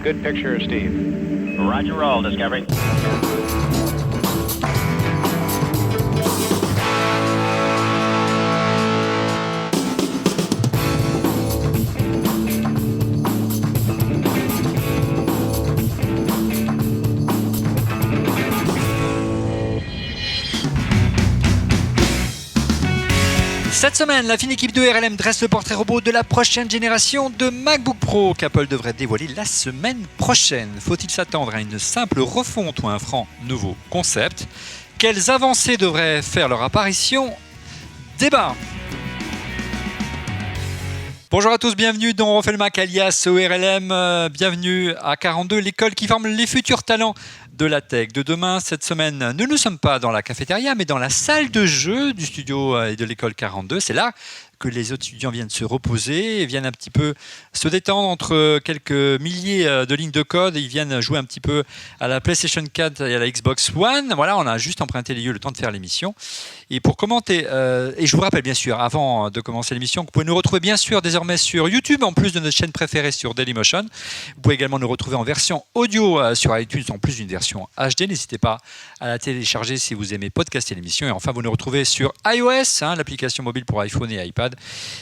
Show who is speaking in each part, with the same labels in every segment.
Speaker 1: Good picture, Steve.
Speaker 2: Roger, roll, Discovery.
Speaker 3: Cette semaine, la fine équipe de RLM dresse le portrait robot de la prochaine génération de MacBook Pro qu'Apple devrait dévoiler la semaine prochaine. Faut-il s'attendre à une simple refonte ou un franc nouveau concept ? Quelles avancées devraient faire leur apparition ? Débat. Bonjour à tous, bienvenue dans On refait le Mac alias ORLM, bienvenue à 42, l'école qui forme les futurs talents de la tech de demain. Cette semaine, nous ne sommes pas dans la cafétéria, mais dans la salle de jeu du studio et de l'école 42. C'est là que les autres étudiants viennent se reposer et viennent un petit peu se détendre entre quelques milliers de lignes de code. Ils viennent jouer un petit peu à la PlayStation 4 et à la Xbox One. Voilà, on a juste emprunté les lieux le temps de faire l'émission. Et pour commenter, et je vous rappelle bien sûr, avant de commencer l'émission, que vous pouvez nous retrouver bien sûr désormais sur YouTube, en plus de notre chaîne préférée sur Dailymotion. Vous pouvez également nous retrouver en version audio sur iTunes, en plus d'une version HD. N'hésitez pas à la télécharger si vous aimez podcaster l'émission. Et enfin, vous nous retrouvez sur iOS, l'application mobile pour iPhone et iPad,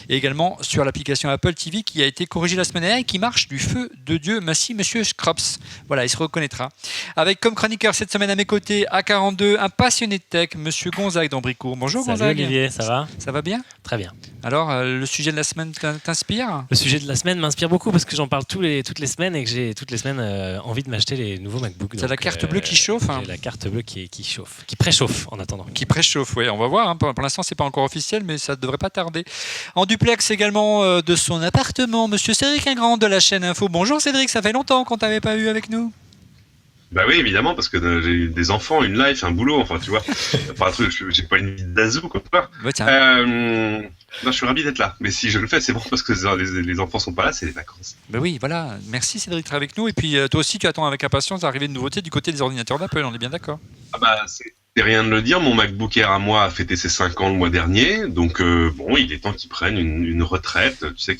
Speaker 3: et également sur l'application Apple TV qui a été corrigée la semaine dernière et qui marche du feu de Dieu. Merci Monsieur Scrops. Voilà, il se reconnaîtra. Avec comme chroniqueur cette semaine à mes côtés, à 42, un passionné de tech, Monsieur Gonzague d'Ambricourt. Bonjour Gonzague.
Speaker 4: Salut Olivier, ça va ?
Speaker 3: Ça va bien ?
Speaker 4: Très bien.
Speaker 3: Alors, le sujet de la semaine t'inspire ?
Speaker 4: Le sujet de la semaine m'inspire beaucoup parce que j'en parle toutes les semaines et que j'ai toutes les semaines envie de m'acheter les nouveaux MacBooks.
Speaker 3: C'est la carte bleue qui chauffe.
Speaker 4: J'ai la carte bleue qui chauffe, qui préchauffe en attendant.
Speaker 3: Qui préchauffe, oui, on va voir. Pour l'instant, c'est pas encore officiel, mais ça ne devrait pas tarder. En duplex également de son appartement, Monsieur Cédric Ingrand de la chaîne Info. Bonjour Cédric, ça fait longtemps qu'on t'avait pas eu avec nous.
Speaker 5: Bah oui, évidemment, parce que j'ai eu des enfants, une life, un boulot, enfin tu vois. Enfin, un truc, j'ai pas une vie d'azou, quoi.
Speaker 3: Ouais,
Speaker 5: non, je suis ravi d'être là. Mais si je le fais, c'est bon parce que les enfants sont pas là, c'est les vacances.
Speaker 3: Ben oui, voilà. Merci Cédric d'être avec nous. Et puis toi aussi, tu attends avec impatience l'arrivée de nouveautés du côté des ordinateurs d'Apple, on est bien d'accord ?
Speaker 5: Ah bah c'est rien de le dire, mon MacBook Air à moi a fêté ses 5 ans le mois dernier, donc bon, il est temps qu'il prenne une retraite, tu sais,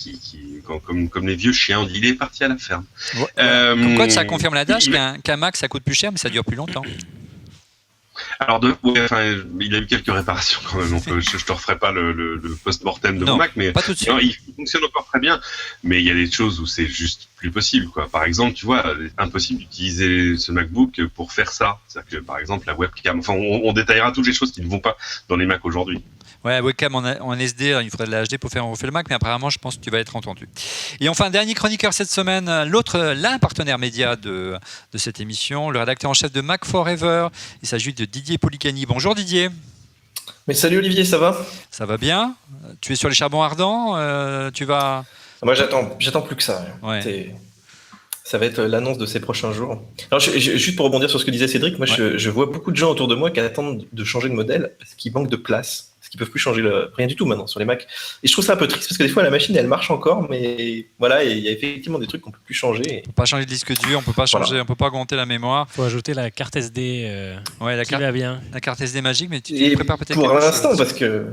Speaker 5: comme les vieux chiens, on dit il est parti à la ferme.
Speaker 3: Ouais, comme quoi, ça confirme l'adage qu'un Mac ça coûte plus cher, mais ça dure plus longtemps.
Speaker 5: Alors, il a eu quelques réparations quand même, donc je te referai pas le post-mortem de mon Mac, mais
Speaker 3: pas tout de suite.
Speaker 5: Non, il fonctionne encore très bien, mais il y a des choses où c'est juste plus possible, quoi. Par exemple, tu vois, impossible d'utiliser ce MacBook pour faire ça. C'est-à-dire que, par exemple, la webcam, enfin, on détaillera toutes les choses qui ne vont pas dans les Macs aujourd'hui.
Speaker 3: Ouais, webcam en SD, il faudrait de la HD pour faire le Mac, mais apparemment, je pense que tu vas être entendu. Et enfin, dernier chroniqueur cette semaine, l'un partenaire média de cette émission, le rédacteur en chef de Mac Forever. Il s'agit de Didier Policani. Bonjour Didier.
Speaker 6: Mais salut Olivier, ça va ?
Speaker 3: Ça va bien ? Tu es sur les charbons ardents ? Tu vas...
Speaker 6: Moi, j'attends plus que ça.
Speaker 3: Ouais.
Speaker 6: Ça va être l'annonce de ces prochains jours. Alors, juste pour rebondir sur ce que disait Cédric, moi, je vois beaucoup de gens autour de moi qui attendent de changer de modèle parce qu'il manque de place. Qui peuvent plus changer rien du tout maintenant sur les Macs. Et je trouve ça un peu triste parce que des fois la machine elle marche encore, mais voilà, il y a effectivement des trucs qu'on peut plus changer.
Speaker 3: On peut pas changer le disque dur, on peut pas changer, on peut pas augmenter la mémoire.
Speaker 4: Faut ajouter la carte SD
Speaker 3: qui
Speaker 4: va bien.
Speaker 3: La carte SD magique, mais tu prépares peut-être
Speaker 6: pour l'instant parce que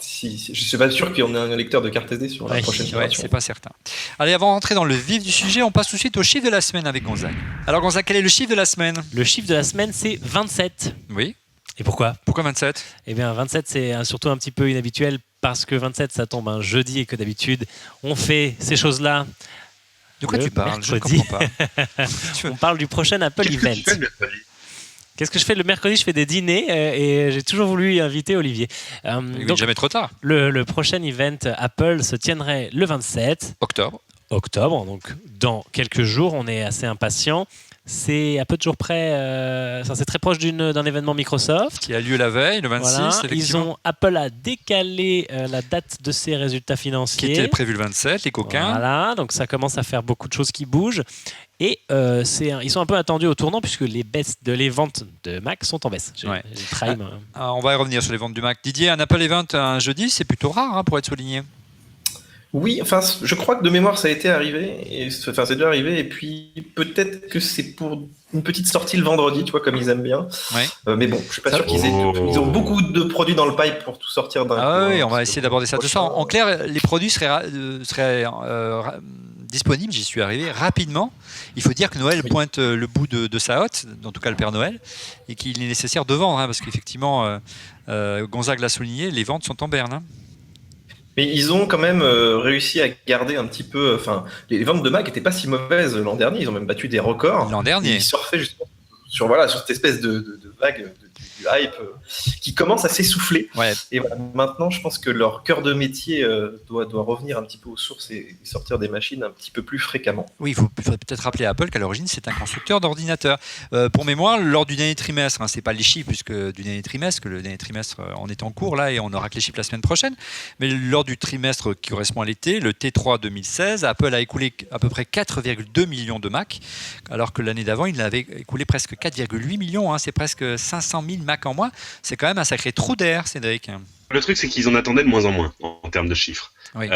Speaker 6: je suis pas sûr qu'il y en ait un lecteur de carte SD sur la prochaine génération.
Speaker 3: C'est pas certain. Allez, avant d'entrer dans le vif du sujet, on passe tout de suite au chiffre de la semaine avec Gonzague. Alors Gonzague, quel est le chiffre de la semaine ?
Speaker 4: Le chiffre de la semaine, c'est 27.
Speaker 3: Oui.
Speaker 4: Et pourquoi ?
Speaker 3: Pourquoi 27 ?
Speaker 4: Eh bien, 27, c'est surtout un petit peu inhabituel parce que 27, ça tombe un jeudi et que d'habitude, on fait ces choses-là.
Speaker 3: De quoi tu parles ?
Speaker 4: Mercredi.
Speaker 3: Je ne comprends pas.
Speaker 4: On parle du prochain Apple Event. Qu'est-ce que je fais le mercredi ? Je fais des dîners et j'ai toujours voulu y inviter Olivier.
Speaker 3: Donc, jamais trop tard.
Speaker 4: Le prochain event Apple se tiendrait le 27 octobre, donc dans quelques jours. On est assez impatients. C'est à peu de jours près, c'est très proche d'un événement Microsoft.
Speaker 3: Qui a lieu la veille, le 26.
Speaker 4: Voilà. Apple a décalé la date de ses résultats financiers.
Speaker 3: Qui était prévu le 27, les coquins.
Speaker 4: Voilà, donc ça commence à faire beaucoup de choses qui bougent. Et ils sont un peu attendus au tournant puisque les ventes de Mac sont en baisse.
Speaker 3: On va y revenir sur les ventes du Mac. Didier, un Apple Event un jeudi, c'est plutôt rare pour être souligné.
Speaker 6: Oui, enfin, je crois que de mémoire, ça a été arrivé. C'est déjà arrivé. Et puis, peut-être que c'est pour une petite sortie le vendredi, tu vois, comme ils aiment bien.
Speaker 3: Ouais.
Speaker 6: Mais bon, je suis pas sûr qu'ils aient... Ils ont beaucoup de produits dans le pipe pour tout sortir d'un coup.
Speaker 3: Oui, on va essayer d'aborder ça tout ça. En clair, les produits seraient disponible. J'y suis arrivé rapidement. Il faut dire que Noël pointe le bout de sa hotte, en tout cas le Père Noël, et qu'il est nécessaire de vendre, parce qu'effectivement, Gonzague l'a souligné, les ventes sont en berne.
Speaker 6: Mais ils ont quand même réussi à garder un petit peu. Enfin, les ventes de Mac n'étaient pas si mauvaises l'an dernier. Ils ont même battu des records.
Speaker 3: L'an dernier.
Speaker 6: Ils surfaient justement sur cette espèce de vague du hype qui commence à s'essouffler.
Speaker 3: Ouais.
Speaker 6: Et voilà, maintenant, je pense que leur cœur de métier doit revenir un petit peu aux sources et sortir des machines un petit peu plus fréquemment.
Speaker 3: Oui, il faudrait peut-être rappeler à Apple qu'à l'origine, c'est un constructeur d'ordinateurs. Pour mémoire, lors du dernier trimestre, c'est pas les chiffres puisque du dernier trimestre, que le dernier trimestre on est en cours là et on aura que les chiffres la semaine prochaine, mais lors du trimestre qui correspond à l'été, le T3 2016, Apple a écoulé à peu près 4,2 millions de Mac, alors que l'année d'avant, il avait écoulé presque 4,8 millions, c'est presque 500 000 Mac en moins. C'est quand même un sacré trou d'air, Cédric.
Speaker 5: Le truc, c'est qu'ils en attendaient de moins en moins en termes de chiffres.
Speaker 3: Oui.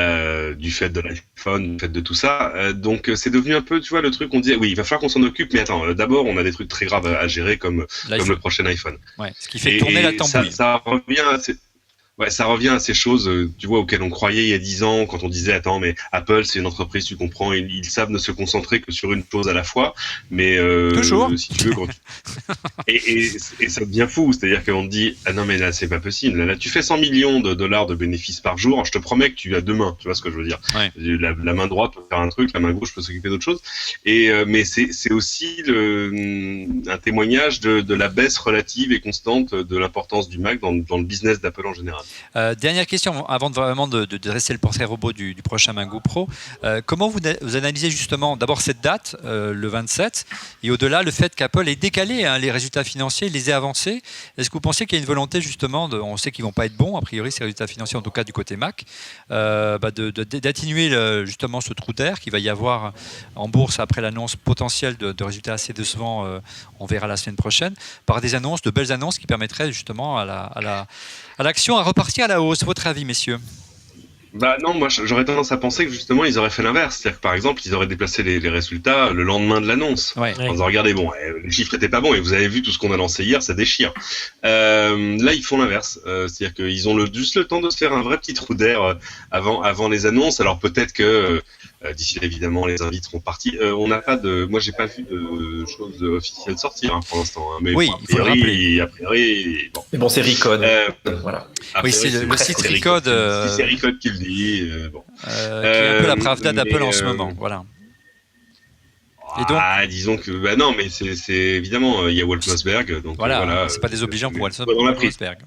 Speaker 5: Du fait de l'iPhone, du fait de tout ça. Donc, c'est devenu un peu, tu vois, le truc, on disait, oui, il va falloir qu'on s'en occupe, mais attends, d'abord, on a des trucs très graves à gérer comme le prochain iPhone.
Speaker 3: Ouais, ce qui fait tourner la tambouille.
Speaker 5: Ça revient à ces choses, tu vois, auxquelles on croyait il y a 10 ans, quand on disait, attends, mais Apple, c'est une entreprise, tu comprends, ils savent ne se concentrer que sur une chose à la fois, mais
Speaker 3: toujours.
Speaker 5: Si tu veux, et ça devient fou, c'est-à-dire qu'on te dit, ah non, mais là, c'est pas possible, là, tu fais 100 millions de dollars de bénéfices par jour, je te promets que tu as deux mains, tu vois ce que je veux dire.
Speaker 3: Ouais.
Speaker 5: La main droite peut faire un truc, la main gauche peut s'occuper d'autre chose, mais c'est aussi un témoignage de la baisse relative et constante de l'importance du Mac dans le business d'Apple en général.
Speaker 3: Dernière question, avant vraiment de dresser le portrait robot du prochain MacBook Pro. Comment vous analysez justement d'abord cette date, le 27, et au-delà le fait qu'Apple ait décalé les résultats financiers, les ait avancés. Est-ce que vous pensez qu'il y a une volonté justement, on sait qu'ils ne vont pas être bons, a priori ces résultats financiers, en tout cas du côté Mac, d'atténuer justement ce trou d'air qu'il va y avoir en bourse après l'annonce potentielle de résultats assez décevants, on verra la semaine prochaine, par des annonces, de belles annonces qui permettraient justement à l'action à repartir à la hausse. Votre avis, messieurs?
Speaker 5: Non, moi j'aurais tendance à penser que justement ils auraient fait l'inverse. C'est-à-dire que par exemple, ils auraient déplacé les résultats le lendemain de l'annonce.
Speaker 3: Ouais.
Speaker 5: En disant, regardez, les chiffres étaient pas bons et vous avez vu tout ce qu'on a lancé hier, ça déchire. Là, ils font l'inverse. C'est-à-dire qu'ils ont juste le temps de se faire un vrai petit trou d'air avant les annonces. Alors peut-être que d'ici là, évidemment, les invités seront partis. Moi, j'ai pas vu de choses officielles sortir pour l'instant. Mais
Speaker 3: oui,
Speaker 5: bon,
Speaker 3: il faut le rappeler.
Speaker 5: A priori, bon.
Speaker 6: Mais bon, c'est Recode. Voilà.
Speaker 3: Oui, c'est le site Recode.
Speaker 5: C'est Recode qui le dit. Qui
Speaker 3: est un peu la Pravda d'Apple en ce moment. Voilà.
Speaker 5: Et donc, disons que non, mais c'est évidemment il y a Walt Mossberg, donc
Speaker 3: voilà, c'est pas désobligeant pour Walt Mossberg.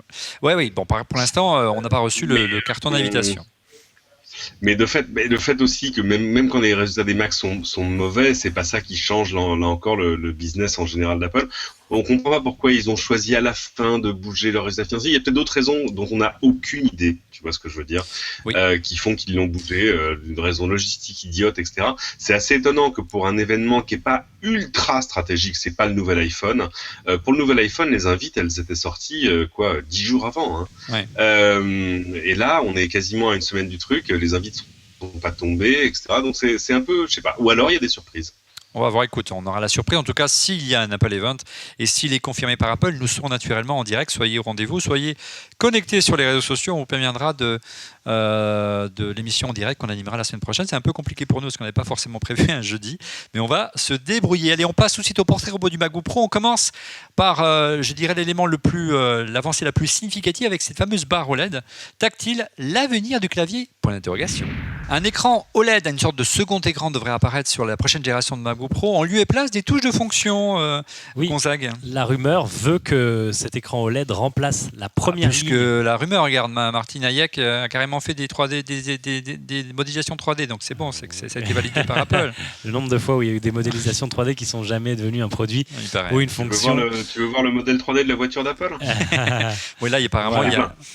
Speaker 3: Oui. Bon, pour l'instant, on n'a pas reçu le carton d'invitation.
Speaker 5: Mais le fait aussi que même quand les résultats des Macs sont mauvais, c'est pas ça qui change là encore le business en général d'Apple. On comprend pas pourquoi ils ont choisi à la fin de bouger leurs résultats financiers. Il y a peut-être d'autres raisons dont on n'a aucune idée, tu vois ce que je veux dire, oui. Qui font qu'ils l'ont bougé, une raison logistique idiote, etc. C'est assez étonnant que pour un événement qui est pas ultra stratégique, c'est pas le nouvel iPhone. Pour le nouvel iPhone, les invites, elles étaient sorties 10 jours avant. Hein.
Speaker 3: Ouais.
Speaker 5: Et là, on est quasiment à une semaine du truc. Les invites sont pas tombés, etc. Donc c'est un peu, je sais pas. Ou alors il y a des surprises.
Speaker 3: On va voir, écoute, on aura la surprise. En tout cas, s'il y a un Apple Event et s'il est confirmé par Apple, nous serons naturellement en direct. Soyez au rendez-vous, soyez connectés sur les réseaux sociaux. On vous préviendra de l'émission en direct qu'on animera la semaine prochaine. C'est un peu compliqué pour nous parce qu'on n'avait pas forcément prévu un jeudi, mais on va se débrouiller. Allez, on passe tout de suite au portrait robot du MacBook Pro. On commence par, je dirais, l'élément l'avancée la plus significative avec cette fameuse barre OLED tactile, l'avenir du clavier, point d'interrogation. Un écran OLED, une sorte de second écran, devrait apparaître sur la prochaine génération de MacBook Pro en lieu et place des touches de fonction.
Speaker 4: Oui,
Speaker 3: Gonzague.
Speaker 4: La rumeur veut que cet écran OLED remplace la première ligne.
Speaker 3: Puisque la rumeur, regarde, Martin Hayek a carrément fait des 3D, des modélisations 3D, donc c'est bon, c'est que ça a été validé par Apple.
Speaker 4: Le nombre de fois où il y a eu des modélisations 3D qui sont jamais devenues un produit ou une fonction.
Speaker 5: Tu veux voir le modèle 3D de la voiture d'Apple?
Speaker 3: Oui, là, apparemment,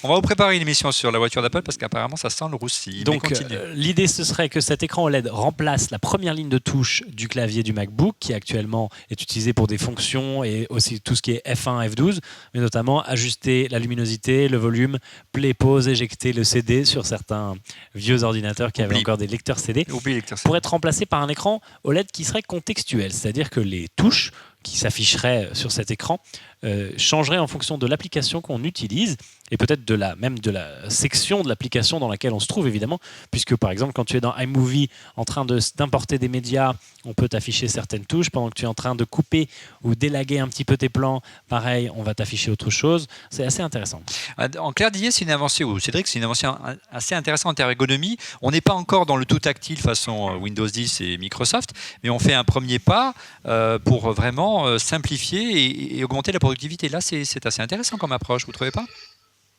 Speaker 3: on va vous préparer une émission sur la voiture d'Apple parce qu'apparemment, ça sent le roussi.
Speaker 4: Donc, l'idée, ce serait que cet écran OLED remplace la première ligne de touche du clavier du MacBook, qui actuellement est utilisé pour des fonctions et aussi tout ce qui est F1, F12, mais notamment ajuster la luminosité, le volume, play, pause, éjecter le CD sur certains vieux ordinateurs qui avaient encore des lecteurs CD, pour être remplacé par un écran OLED qui serait contextuel, c'est-à-dire que les touches qui s'afficheraient sur cet écran changerait en fonction de l'application qu'on utilise et peut-être même de la section de l'application dans laquelle on se trouve, évidemment, puisque par exemple, quand tu es dans iMovie en train d'importer des médias, on peut t'afficher certaines touches. Pendant que tu es en train de couper ou d'élaguer un petit peu tes plans, pareil, on va t'afficher autre chose. C'est assez intéressant.
Speaker 3: En clair, Didier, c'est une avancée, ou Cédric, c'est une avancée assez intéressante en termes d'ergonomie. On n'est pas encore dans le tout tactile façon Windows 10 et Microsoft, mais on fait un premier pas pour vraiment simplifier et augmenter la productivité. Là, c'est assez intéressant comme approche, vous ne trouvez pas ?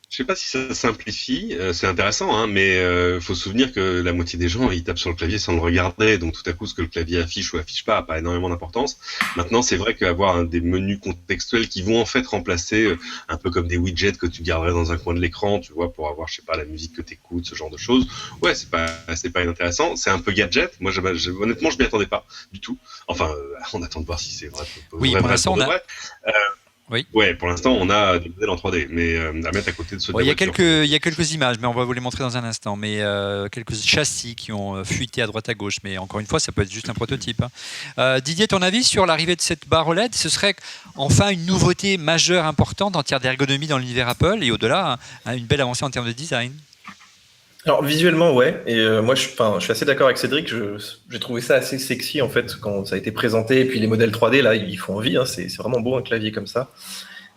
Speaker 5: Je sais pas si ça simplifie, c'est intéressant, hein, mais faut se souvenir que la moitié des gens ils tapent sur le clavier sans le regarder, donc tout à coup ce que le clavier affiche ou affiche pas a pas énormément d'importance. Maintenant, c'est vrai qu'avoir des menus contextuels qui vont en fait remplacer un peu comme des widgets que tu garderais dans un coin de l'écran, tu vois, pour avoir je sais pas la musique que t'écoutes, ce genre de choses. Ouais, c'est pas inintéressant, c'est un peu gadget. Moi, honnêtement, je m'y attendais pas du tout. Enfin, on attend de voir si c'est vrai.
Speaker 3: Oui, pour l'instant,
Speaker 5: Oui. Ouais, pour l'instant, on a des modèles en 3D, mais à mettre à côté de ceux de
Speaker 3: il y a quelques images, mais on va vous les montrer dans un instant. Mais quelques châssis qui ont fuité à droite à gauche. Mais encore une fois, ça peut être juste un prototype. Didier, ton avis sur l'arrivée de cette barre OLED, ce serait enfin une nouveauté majeure, importante en termes d'ergonomie dans l'univers Apple et au-delà, une belle avancée en termes de design.
Speaker 6: Alors visuellement, ouais, et moi je suis assez d'accord avec Cédric, j'ai trouvé ça assez sexy en fait quand ça a été présenté, et puis les modèles 3D là, ils font envie, hein, c'est vraiment beau un clavier comme ça.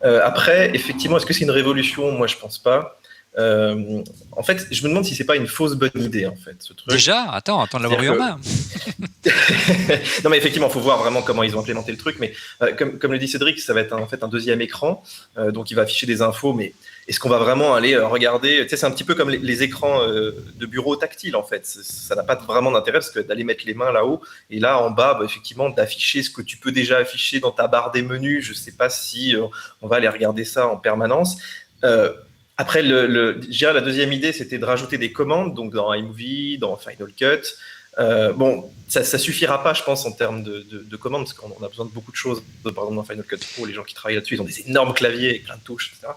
Speaker 6: Après, effectivement, est-ce que c'est une révolution ? Moi je pense pas. En fait, je me demande si c'est pas une fausse bonne idée en fait, ce truc.
Speaker 3: Déjà, attends de l'avoir eu en main.
Speaker 6: Non mais effectivement, il faut voir vraiment comment ils ont implémenté le truc, mais comme le dit Cédric, ça va être en fait un deuxième écran, donc il va afficher des infos, mais est-ce qu'on va vraiment aller regarder ? Tu sais, c'est un petit peu comme les écrans de bureau tactiles en fait, ça n'a pas vraiment d'intérêt parce que d'aller mettre les mains là-haut et là en bas, effectivement, d'afficher ce que tu peux déjà afficher dans ta barre des menus, je sais pas si on va aller regarder ça en permanence. Après, je dirais la deuxième idée, c'était de rajouter des commandes, donc dans iMovie, dans Final Cut. Bon, ça suffira pas, je pense, en termes de commandes, parce qu'on a besoin de beaucoup de choses. Par exemple, dans Final Cut Pro, les gens qui travaillent là-dessus, ils ont des énormes claviers avec plein de touches, etc.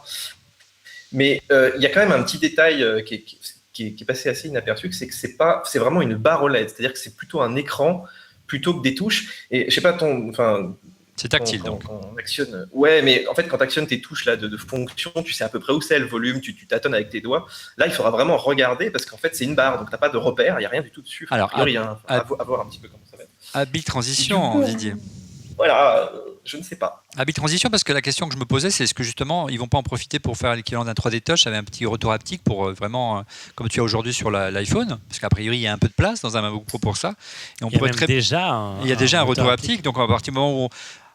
Speaker 6: Mais il y a quand même un petit détail qui est passé assez inaperçu, c'est que c'est vraiment une barre OLED, c'est-à-dire que c'est plutôt un écran plutôt que des touches. Et je sais pas,
Speaker 3: c'est tactile, donc.
Speaker 6: Quand on actionne, ouais, mais en fait, quand tu actionnes tes touches là, de fonction, tu sais à peu près où c'est le volume, tu tâtonnes avec tes doigts. Là, il faudra vraiment regarder parce qu'en fait, c'est une barre, donc tu n'as pas de repère, il n'y a rien du tout dessus.
Speaker 3: Alors,
Speaker 6: il y a à voir un petit peu comment ça va être.
Speaker 3: Habile transition, Didier.
Speaker 6: Voilà, je ne sais pas.
Speaker 3: Habile transition, parce que la question que je me posais, c'est est-ce que justement, ils ne vont pas en profiter pour faire l'équivalent d'un 3D Touch avec un petit retour haptique pour vraiment, comme tu as aujourd'hui sur l'iPhone, parce qu'a priori, il y a un peu de place dans un MacBook Pro pour ça. Et
Speaker 4: il y a déjà un
Speaker 3: retour haptique, donc à partir du moment où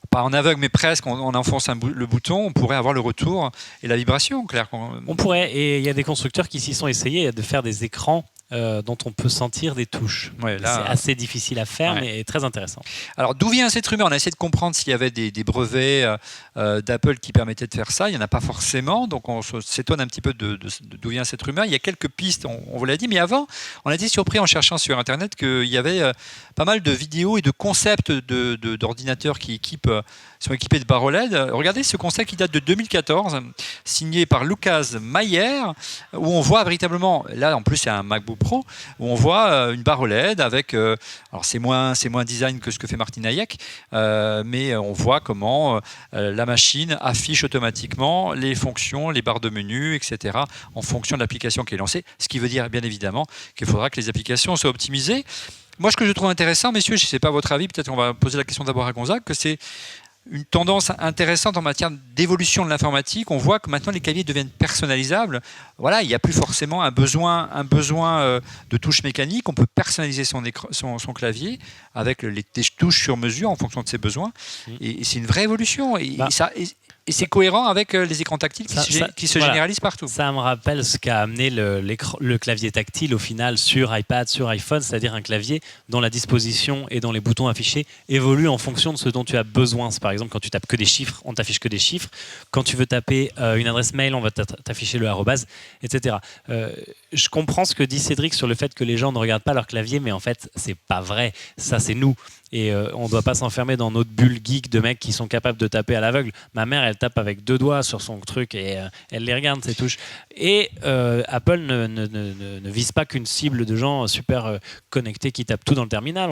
Speaker 3: pas en aveugle, mais presque, on enfonce le bouton, on pourrait avoir le retour et la vibration, clair.
Speaker 4: On pourrait, et il y a des constructeurs qui s'y sont essayés de faire des écrans dont on peut sentir des touches.
Speaker 3: Ouais, là,
Speaker 4: c'est assez difficile à faire, mais très intéressant.
Speaker 3: Alors, d'où vient cette rumeur ? On a essayé de comprendre s'il y avait des brevets d'Apple qui permettaient de faire ça. Il n'y en a pas forcément, donc on s'étonne un petit peu d'où vient cette rumeur. Il y a quelques pistes, on vous l'a dit, mais avant, on a été surpris en cherchant sur Internet qu'il y avait pas mal de vidéos et de concepts d'ordinateurs qui sont équipés de barres OLED. Regardez ce concept qui date de 2014, signé par Lucas Mayer, où on voit véritablement, là en plus c'est un MacBook Pro, où on voit une barre OLED avec, alors c'est moins design que ce que fait Martin Hayek, mais on voit comment la machine affiche automatiquement les fonctions, les barres de menu, etc., en fonction de l'application qui est lancée, ce qui veut dire bien évidemment qu'il faudra que les applications soient optimisées. Moi, ce que je trouve intéressant, messieurs, je ne sais pas votre avis, peut-être qu'on va poser la question d'abord à Gonzague, que c'est une tendance intéressante en matière d'évolution de l'informatique. On voit que maintenant les claviers deviennent personnalisables. Voilà, il n'y a plus forcément un besoin de touches mécaniques. On peut personnaliser son clavier avec des touches sur mesure en fonction de ses besoins. Et c'est une vraie évolution. Et c'est cohérent avec les écrans tactiles qui se généralisent partout.
Speaker 4: Ça me rappelle ce qu'a amené le clavier tactile au final sur iPad, sur iPhone, c'est-à-dire un clavier dont la disposition et dont les boutons affichés évoluent en fonction de ce dont tu as besoin. Par exemple, quand tu tapes que des chiffres, on t'affiche que des chiffres. Quand tu veux taper une adresse mail, on va t'afficher le arrobase, etc. Je comprends ce que dit Cédric sur le fait que les gens ne regardent pas leur clavier, mais en fait, c'est pas vrai. Ça, c'est nous. Et on ne doit pas s'enfermer dans notre bulle geek de mecs qui sont capables de taper à l'aveugle. Ma mère, elle tape avec 2 doigts sur son truc et elle les regarde, ces touches. Et Apple ne vise pas qu'une cible de gens super connectés qui tapent tout dans le terminal.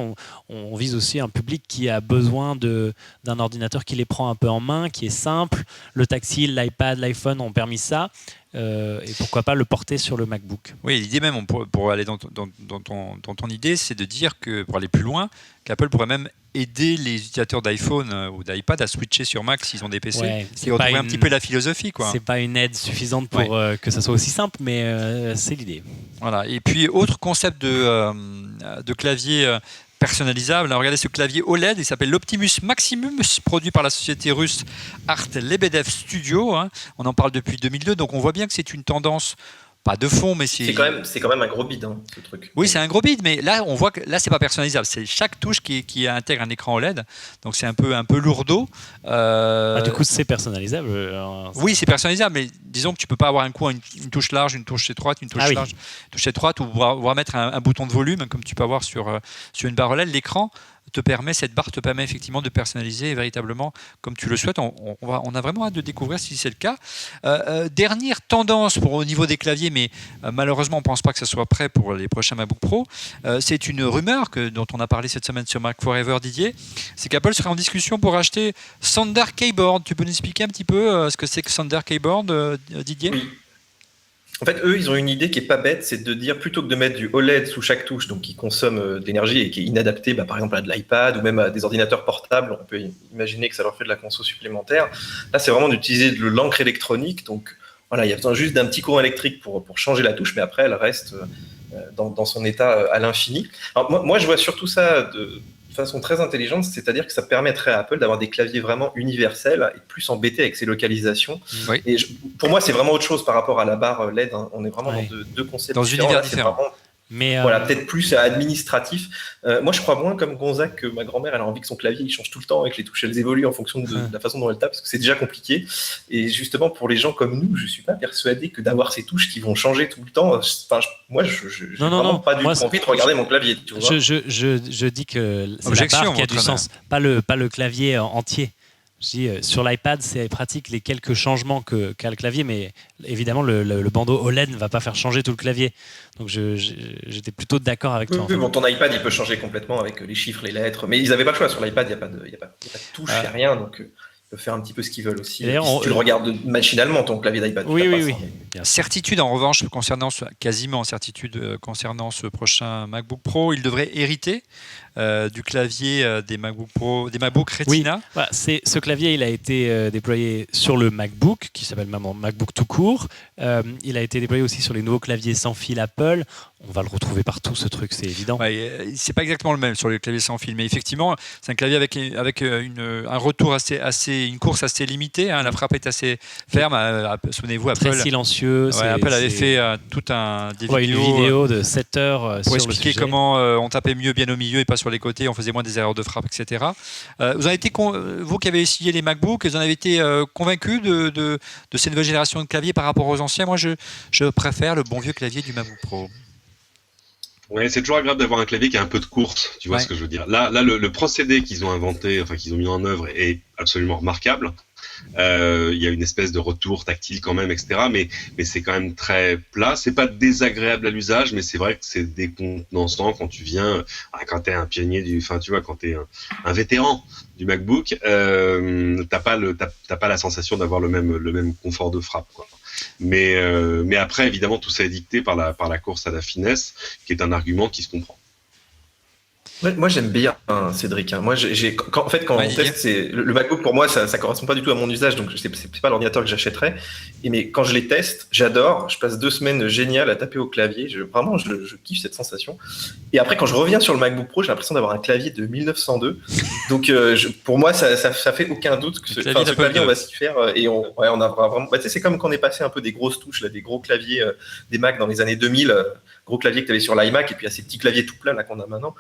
Speaker 4: On vise aussi un public qui a besoin d'un ordinateur qui les prend un peu en main, qui est simple. Le Tactile, l'iPad, l'iPhone ont permis ça. Et pourquoi pas le porter sur le MacBook.
Speaker 3: Oui, l'idée même, pour aller dans ton idée, c'est de dire que, pour aller plus loin, qu'Apple pourrait même aider les utilisateurs d'iPhone ou d'iPad à switcher sur Mac s'ils ont des PC.
Speaker 4: Ouais,
Speaker 3: c'est retrouver un petit peu la philosophie, quoi.
Speaker 4: C'est pas une aide suffisante pour que ça soit aussi simple, mais c'est l'idée.
Speaker 3: Voilà. Et puis, autre concept de clavier personnalisable. Alors, regardez ce clavier OLED, il s'appelle l'Optimus Maximum, produit par la société russe Art Lebedev Studio. On en parle depuis 2002, donc on voit bien que c'est une tendance, pas de fond, mais c'est
Speaker 6: quand même un gros bid, ce truc.
Speaker 3: Oui, c'est un gros bid, mais là, on voit que là, c'est pas personnalisable. C'est chaque touche qui intègre un écran OLED, donc c'est un peu lourdeau.
Speaker 4: Du coup, c'est personnalisable.
Speaker 3: Oui, c'est personnalisable, mais disons que tu peux pas avoir un coup une touche large, une touche étroite, une touche large, une touche étroite, ou voir mettre un bouton de volume, comme tu peux avoir sur une barre OLED. Cette barre te permet effectivement de personnaliser véritablement comme tu le souhaites. On a vraiment hâte de découvrir si c'est le cas. Dernière tendance au niveau des claviers, mais malheureusement on ne pense pas que ça soit prêt pour les prochains MacBook Pro. C'est une rumeur dont on a parlé cette semaine sur Mac Forever, Didier. C'est qu'Apple serait en discussion pour acheter Sander Keyboard. Tu peux nous expliquer un petit peu ce que c'est que Sander Keyboard, Didier ?
Speaker 6: Oui. En fait, eux, ils ont une idée qui est pas bête, c'est de dire plutôt que de mettre du OLED sous chaque touche, donc qui consomme d'énergie et qui est inadapté, par exemple à de l'iPad ou même à des ordinateurs portables, on peut imaginer que ça leur fait de la conso supplémentaire. Là, c'est vraiment d'utiliser de l'encre électronique, donc voilà, il y a besoin juste d'un petit courant électrique pour changer la touche, mais après, elle reste dans son état à l'infini. Alors, moi, je vois surtout ça de façon très intelligente, c'est-à-dire que ça permettrait à Apple d'avoir des claviers vraiment universels et de plus s'embêter avec ses localisations. Oui. Et pour moi, c'est vraiment autre chose par rapport à la barre LED. On est vraiment dans deux concepts
Speaker 3: dans différents. Dans univers différents.
Speaker 4: Mais
Speaker 6: voilà, peut-être plus administratif. Moi, je crois moins comme Gonzague que ma grand-mère, elle a envie que son clavier il change tout le temps et que les touches elles évoluent en fonction de la façon dont elle tape, parce que c'est déjà compliqué. Et justement, pour les gens comme nous, je suis pas persuadé que d'avoir ces touches qui vont changer tout le temps. Moi, je vraiment pas du tout envie de regarder mon clavier. Tu vois,
Speaker 4: je dis que c'est la barre qui a du sens, pas le clavier entier. Je dis, sur l'iPad, c'est pratique les quelques changements qu'a le clavier, mais évidemment, le bandeau OLED ne va pas faire changer tout le clavier. Donc, j'étais plutôt d'accord avec toi.
Speaker 6: Bon, ton iPad, il peut changer complètement avec les chiffres, les lettres, mais ils n'avaient pas le choix. Sur l'iPad, il n'y a pas de touche, il n'y a rien, donc ils peuvent faire un petit peu ce qu'ils veulent aussi. Si tu le regardes machinalement, ton clavier d'iPad.
Speaker 4: Oui.
Speaker 3: Certitude, en revanche, quasiment certitude concernant ce prochain MacBook Pro, il devrait hériter du clavier des MacBook Pro, des MacBook Retina.
Speaker 4: Oui, ce clavier, il a été déployé sur le MacBook, qui s'appelle maintenant MacBook tout court. Il a été déployé aussi sur les nouveaux claviers sans fil Apple. On va le retrouver partout, ce truc, c'est évident.
Speaker 3: C'est pas exactement le même sur les claviers sans fil, mais effectivement, c'est un clavier avec un retour une course assez limitée. La frappe est assez ferme. Souvenez-vous, Apple.
Speaker 4: Très silencieux.
Speaker 3: Apple avait fait une
Speaker 4: vidéo de 7 heures
Speaker 3: pour expliquer comment on tapait mieux bien au milieu et pas sur les côtés, on faisait moins des erreurs de frappe, etc. Vous qui avez essayé les MacBooks, vous en avez été convaincu de ces nouvelles générations de claviers par rapport aux anciens. Moi, je préfère le bon vieux clavier du MacBook Pro.
Speaker 5: Ouais, c'est toujours agréable d'avoir un clavier qui a un peu de course, tu vois ce que je veux dire. Là, le procédé qu'ils ont inventé, qu'ils ont mis en œuvre est absolument remarquable. Il y a une espèce de retour tactile quand même, etc. Mais c'est quand même très plat. C'est pas désagréable à l'usage, mais c'est vrai que c'est décontenançant quand tu viens, quand t'es un pionnier quand t'es un vétéran du MacBook, t'as pas la sensation d'avoir le même confort de frappe, quoi. Mais après, évidemment, tout ça est dicté par la course à la finesse, qui est un argument qui se comprend.
Speaker 6: Moi, j'aime bien Cédric. Moi, quand on teste, le MacBook pour moi, ça correspond pas du tout à mon usage, donc c'est pas l'ordinateur que j'achèterais. Mais quand je les teste, j'adore. Je passe 2 semaines géniales à taper au clavier. Vraiment, je kiffe cette sensation. Et après, quand je reviens sur le MacBook Pro, j'ai l'impression d'avoir un clavier de 1902. Donc, pour moi, ça fait aucun doute que ce clavier, on va s'y faire. Et on a vraiment. C'est comme quand on est passé un peu des grosses touches, des gros claviers des Mac dans les années 2000, gros claviers que tu avais sur l'iMac, et puis à ces petits claviers tout plats là qu'on a maintenant.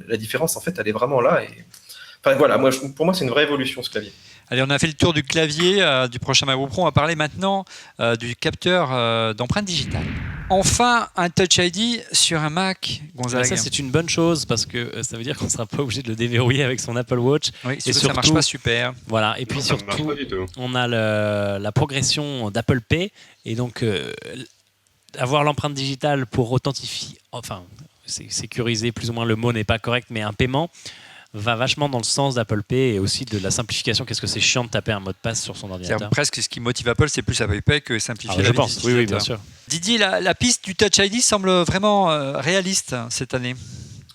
Speaker 6: La différence, en fait, elle est vraiment là. Pour moi, c'est une vraie évolution, ce clavier.
Speaker 3: Allez, on a fait le tour du clavier du prochain MacBook Pro. On va parler maintenant du capteur d'empreinte digitale. Enfin, un Touch ID sur un Mac, Gonzague.
Speaker 4: Ça, c'est une bonne chose parce que ça veut dire qu'on ne sera pas obligé de le déverrouiller avec son Apple Watch.
Speaker 3: Oui, et surtout, ça ne marche pas super.
Speaker 4: Voilà, et puis surtout, on a la progression d'Apple Pay et donc avoir l'empreinte digitale pour authentifier, enfin, c'est sécuriser plus ou moins, le mot n'est pas correct, mais un paiement va vachement dans le sens d'Apple Pay et aussi de la simplification. Qu'est-ce que c'est chiant de taper un mot de passe sur son ordinateur.
Speaker 3: Presque ce qui motive Apple, c'est plus Apple Pay que simplifier la vie.
Speaker 4: Je pense, oui, bien sûr.
Speaker 3: Didier, la piste du Touch ID semble vraiment réaliste cette année.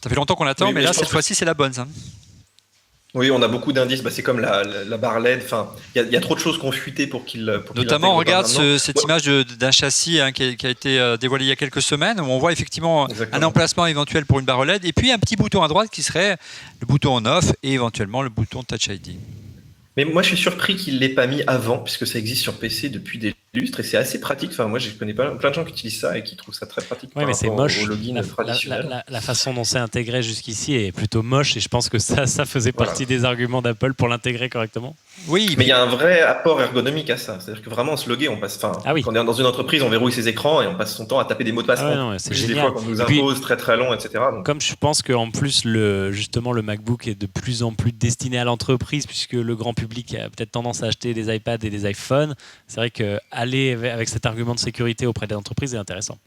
Speaker 3: Ça fait longtemps qu'on l'attend, mais là, cette fois-ci, c'est la bonne. Ça.
Speaker 6: Oui, on a beaucoup d'indices. Bah, c'est comme la barre LED. Enfin, il y a trop de choses qui ont fuité pour qu'il.
Speaker 3: Notamment, on regarde cette image d'un châssis qui a été dévoilé il y a quelques semaines, où on voit effectivement un emplacement éventuel pour une barre LED, et puis un petit bouton à droite qui serait le bouton on/off et éventuellement le bouton Touch ID.
Speaker 6: Mais moi, je suis surpris qu'il ne l'ait pas mis avant, puisque ça existe sur PC depuis des lustres et c'est assez pratique. Enfin, moi, je connais plein de gens qui utilisent ça et qui trouvent ça très pratique.
Speaker 4: Oui, mais c'est moche.
Speaker 6: Au login traditionnel.
Speaker 4: La façon dont c'est intégré jusqu'ici est plutôt moche et je pense que ça faisait partie des arguments d'Apple pour l'intégrer correctement.
Speaker 3: Oui,
Speaker 6: mais il y a un vrai apport ergonomique à ça. C'est-à-dire que vraiment, se loguer, on passe. Quand on est dans une entreprise, on verrouille ses écrans et on passe son temps à taper des mots de passe.
Speaker 4: C'est génial.
Speaker 6: Des fois, qu'on nous impose très long, etc. Donc.
Speaker 4: Comme je pense qu'en plus, justement, le MacBook est de plus en plus destiné à l'entreprise puisque le grand public a peut-être tendance à acheter des iPads et des iPhones. C'est vrai qu'aller avec cet argument de sécurité auprès des entreprises est intéressant.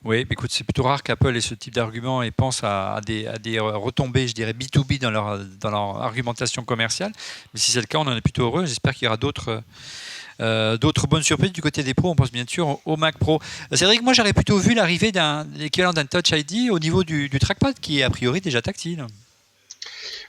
Speaker 3: Oui, mais écoute, c'est plutôt rare qu'Apple ait ce type d'argument et pense à des retombées, je dirais, B2B dans leur argumentation commerciale. Mais si c'est le cas, on en est plutôt heureux. J'espère qu'il y aura d'autres bonnes surprises du côté des pros. On pense bien sûr au Mac Pro. Cédric, moi j'aurais plutôt vu l'arrivée l'équivalent d'un Touch ID au niveau du trackpad qui est a priori déjà tactile.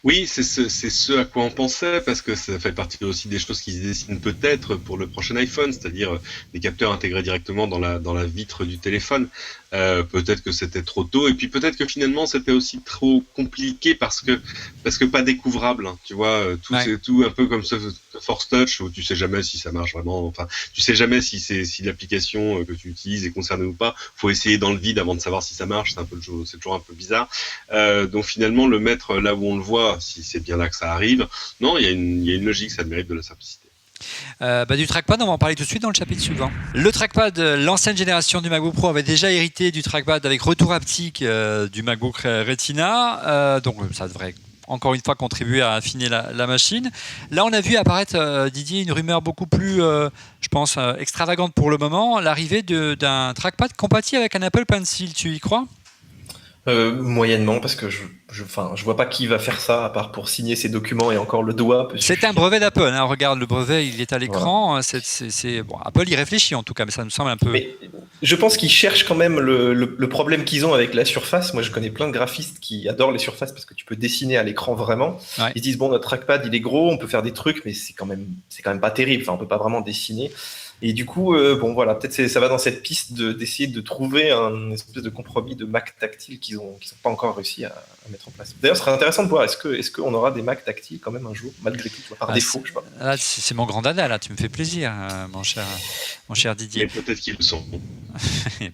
Speaker 5: Oui, c'est ce à quoi on pensait, parce que ça fait partie aussi des choses qui se dessinent peut-être pour le prochain iPhone, c'est-à-dire des capteurs intégrés directement dans la vitre du téléphone. Peut-être que c'était trop tôt, et puis peut-être que finalement c'était aussi trop compliqué parce que pas découvrable, hein, tu vois, c'est tout un peu comme ce Force Touch où tu sais jamais si ça marche vraiment, enfin tu sais jamais si l'application que tu utilises est concernée ou pas. Faut essayer dans le vide avant de savoir si ça marche, c'est toujours un peu bizarre. Donc finalement le mettre là où on le voit, si c'est bien là que ça arrive, non, il y a une logique, ça mérite de la simplicité.
Speaker 3: Du trackpad, on va en parler tout de suite dans le chapitre suivant. Le trackpad, l'ancienne génération du MacBook Pro avait déjà hérité du trackpad avec retour haptique du MacBook Retina, donc ça devrait encore une fois contribuer à affiner la machine. Là, on a vu apparaître, Didier, une rumeur beaucoup plus, je pense, extravagante pour le moment, l'arrivée d'un trackpad compatible avec un Apple Pencil. Tu y crois ?
Speaker 6: Moyennement, parce que je vois pas qui va faire ça à part pour signer ses documents et encore le doigt.
Speaker 3: C'est un brevet d'Apple. Hein. Regarde, le brevet, il est à l'écran. Voilà. Bon, Apple y réfléchit en tout cas, mais ça me semble un peu.
Speaker 6: Mais je pense qu'ils cherchent quand même le problème qu'ils ont avec la surface. Moi, je connais plein de graphistes qui adorent les surfaces parce que tu peux dessiner à l'écran vraiment. Ouais. Ils disent bon, notre trackpad, il est gros, on peut faire des trucs, mais c'est quand même pas terrible. Enfin, on peut pas vraiment dessiner. Et du coup, voilà, peut-être ça va dans cette piste d'essayer de trouver un espèce de compromis de Mac tactile qu'ils n'ont pas encore réussi à mettre en place. D'ailleurs, ce serait intéressant de voir, est-ce qu'on aura des Mac tactiles quand même un jour, malgré tout, par défaut, je sais pas.
Speaker 3: Là, c'est mon grand dada, là, tu me fais plaisir, mon cher Didier.
Speaker 5: Mais peut-être qu'ils le sont.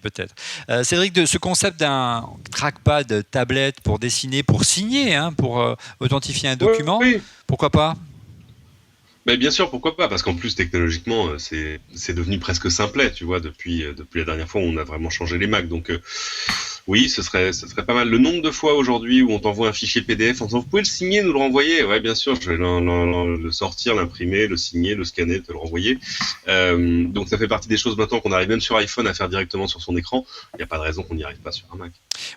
Speaker 3: Peut-être. Cédric, de ce concept d'un trackpad tablette pour dessiner, pour signer, pour authentifier un document, oui. Pourquoi pas ?
Speaker 5: Mais bien sûr, pourquoi pas, parce qu'en plus technologiquement c'est devenu presque simplet, tu vois, depuis la dernière fois où on a vraiment changé les Macs, donc oui, ce serait pas mal. Le nombre de fois aujourd'hui où on t'envoie un fichier PDF en disant vous pouvez le signer, nous le renvoyer, ouais bien sûr, je vais le sortir, l'imprimer, le signer, le scanner, te le renvoyer. Donc ça fait partie des choses maintenant qu'on arrive même sur iPhone à faire directement sur son écran. Il n'y a pas de raison qu'on n'y arrive pas sur un Mac.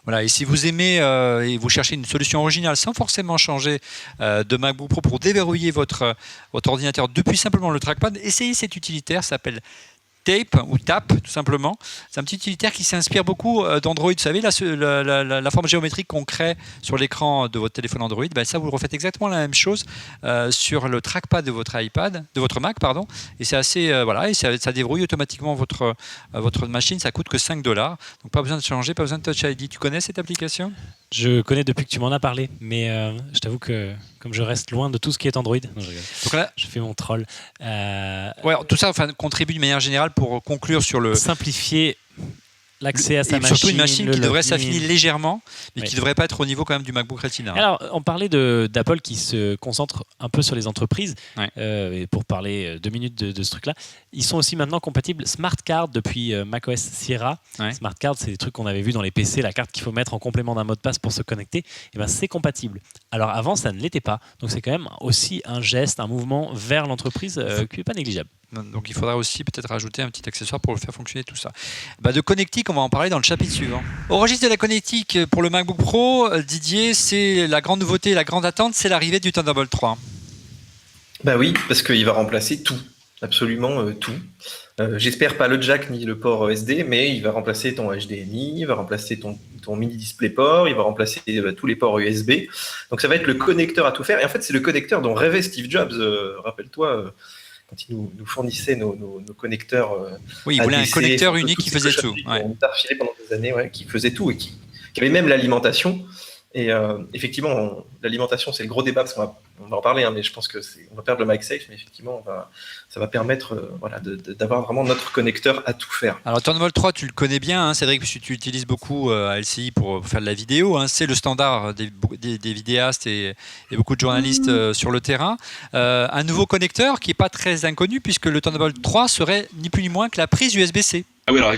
Speaker 3: Voilà, et si vous aimez et vous cherchez une solution originale sans forcément changer de MacBook Pro pour déverrouiller votre ordinateur depuis simplement le trackpad, essayez cet utilitaire, ça s'appelle Tape ou Tap tout simplement. C'est un petit utilitaire qui s'inspire beaucoup d'Android. Vous savez, la forme géométrique qu'on crée sur l'écran de votre téléphone Android, ça vous refaites exactement la même chose sur le trackpad de votre Mac, pardon. Et c'est assez et ça déverrouille automatiquement votre machine. Ça coûte que $5. Donc pas besoin de changer, pas besoin de Touch ID. Tu connais cette application ?
Speaker 4: Je connais depuis que tu m'en as parlé, mais je t'avoue que comme je reste loin de tout ce qui est Android, non, donc là, je fais mon troll.
Speaker 3: Tout ça contribue de manière générale pour conclure sur le...
Speaker 4: Simplifier l'accès à sa machine.
Speaker 3: Surtout une machine qui devrait
Speaker 4: login.
Speaker 3: s'affiner légèrement, mais qui ne devrait pas être au niveau quand même du MacBook Retina.
Speaker 4: Alors, on parlait d'Apple qui se concentre un peu sur les entreprises. Et pour parler 2 minutes de ce truc-là, ils sont aussi maintenant compatibles Smart Card depuis macOS Sierra. Smart Card, c'est des trucs qu'on avait vu dans les PC, la carte qu'il faut mettre en complément d'un mot de passe pour se connecter. Et ben, c'est compatible. Alors avant, ça ne l'était pas. Donc c'est quand même aussi un geste, un mouvement vers l'entreprise qui n'est pas négligeable.
Speaker 3: Donc il faudra aussi peut-être rajouter un petit accessoire pour le faire fonctionner tout ça. De connectique, on va en parler dans le chapitre suivant. Au registre de la connectique pour le MacBook Pro, Didier, c'est la grande nouveauté, la grande attente, c'est l'arrivée du Thunderbolt 3.
Speaker 6: Bah oui, parce qu'il va remplacer tout, absolument tout. J'espère pas le jack ni le port SD, mais il va remplacer ton HDMI, il va remplacer ton mini DisplayPort, il va remplacer tous les ports USB. Donc ça va être le connecteur à tout faire. Et en fait, c'est le connecteur dont rêvait Steve Jobs. Rappelle-toi, quand il nous fournissait nos connecteurs.
Speaker 3: Oui, il voulait un connecteur unique qui faisait tout.
Speaker 6: On nous a refilé pendant des années, qui faisait tout et qui avait même l'alimentation. Et effectivement, l'alimentation, c'est le gros débat, parce qu'on va en parler, mais je pense qu'on va perdre le MagSafe, mais effectivement, ça va permettre d'avoir vraiment notre connecteur à tout faire.
Speaker 3: Alors, Thunderbolt 3, tu le connais bien, Cédric, puisque tu utilises beaucoup à LCI pour faire de la vidéo. C'est le standard des vidéastes et beaucoup de journalistes sur le terrain. Un nouveau connecteur qui n'est pas très inconnu, puisque le Thunderbolt 3 serait ni plus ni moins que la prise USB-C.
Speaker 5: Ah oui, alors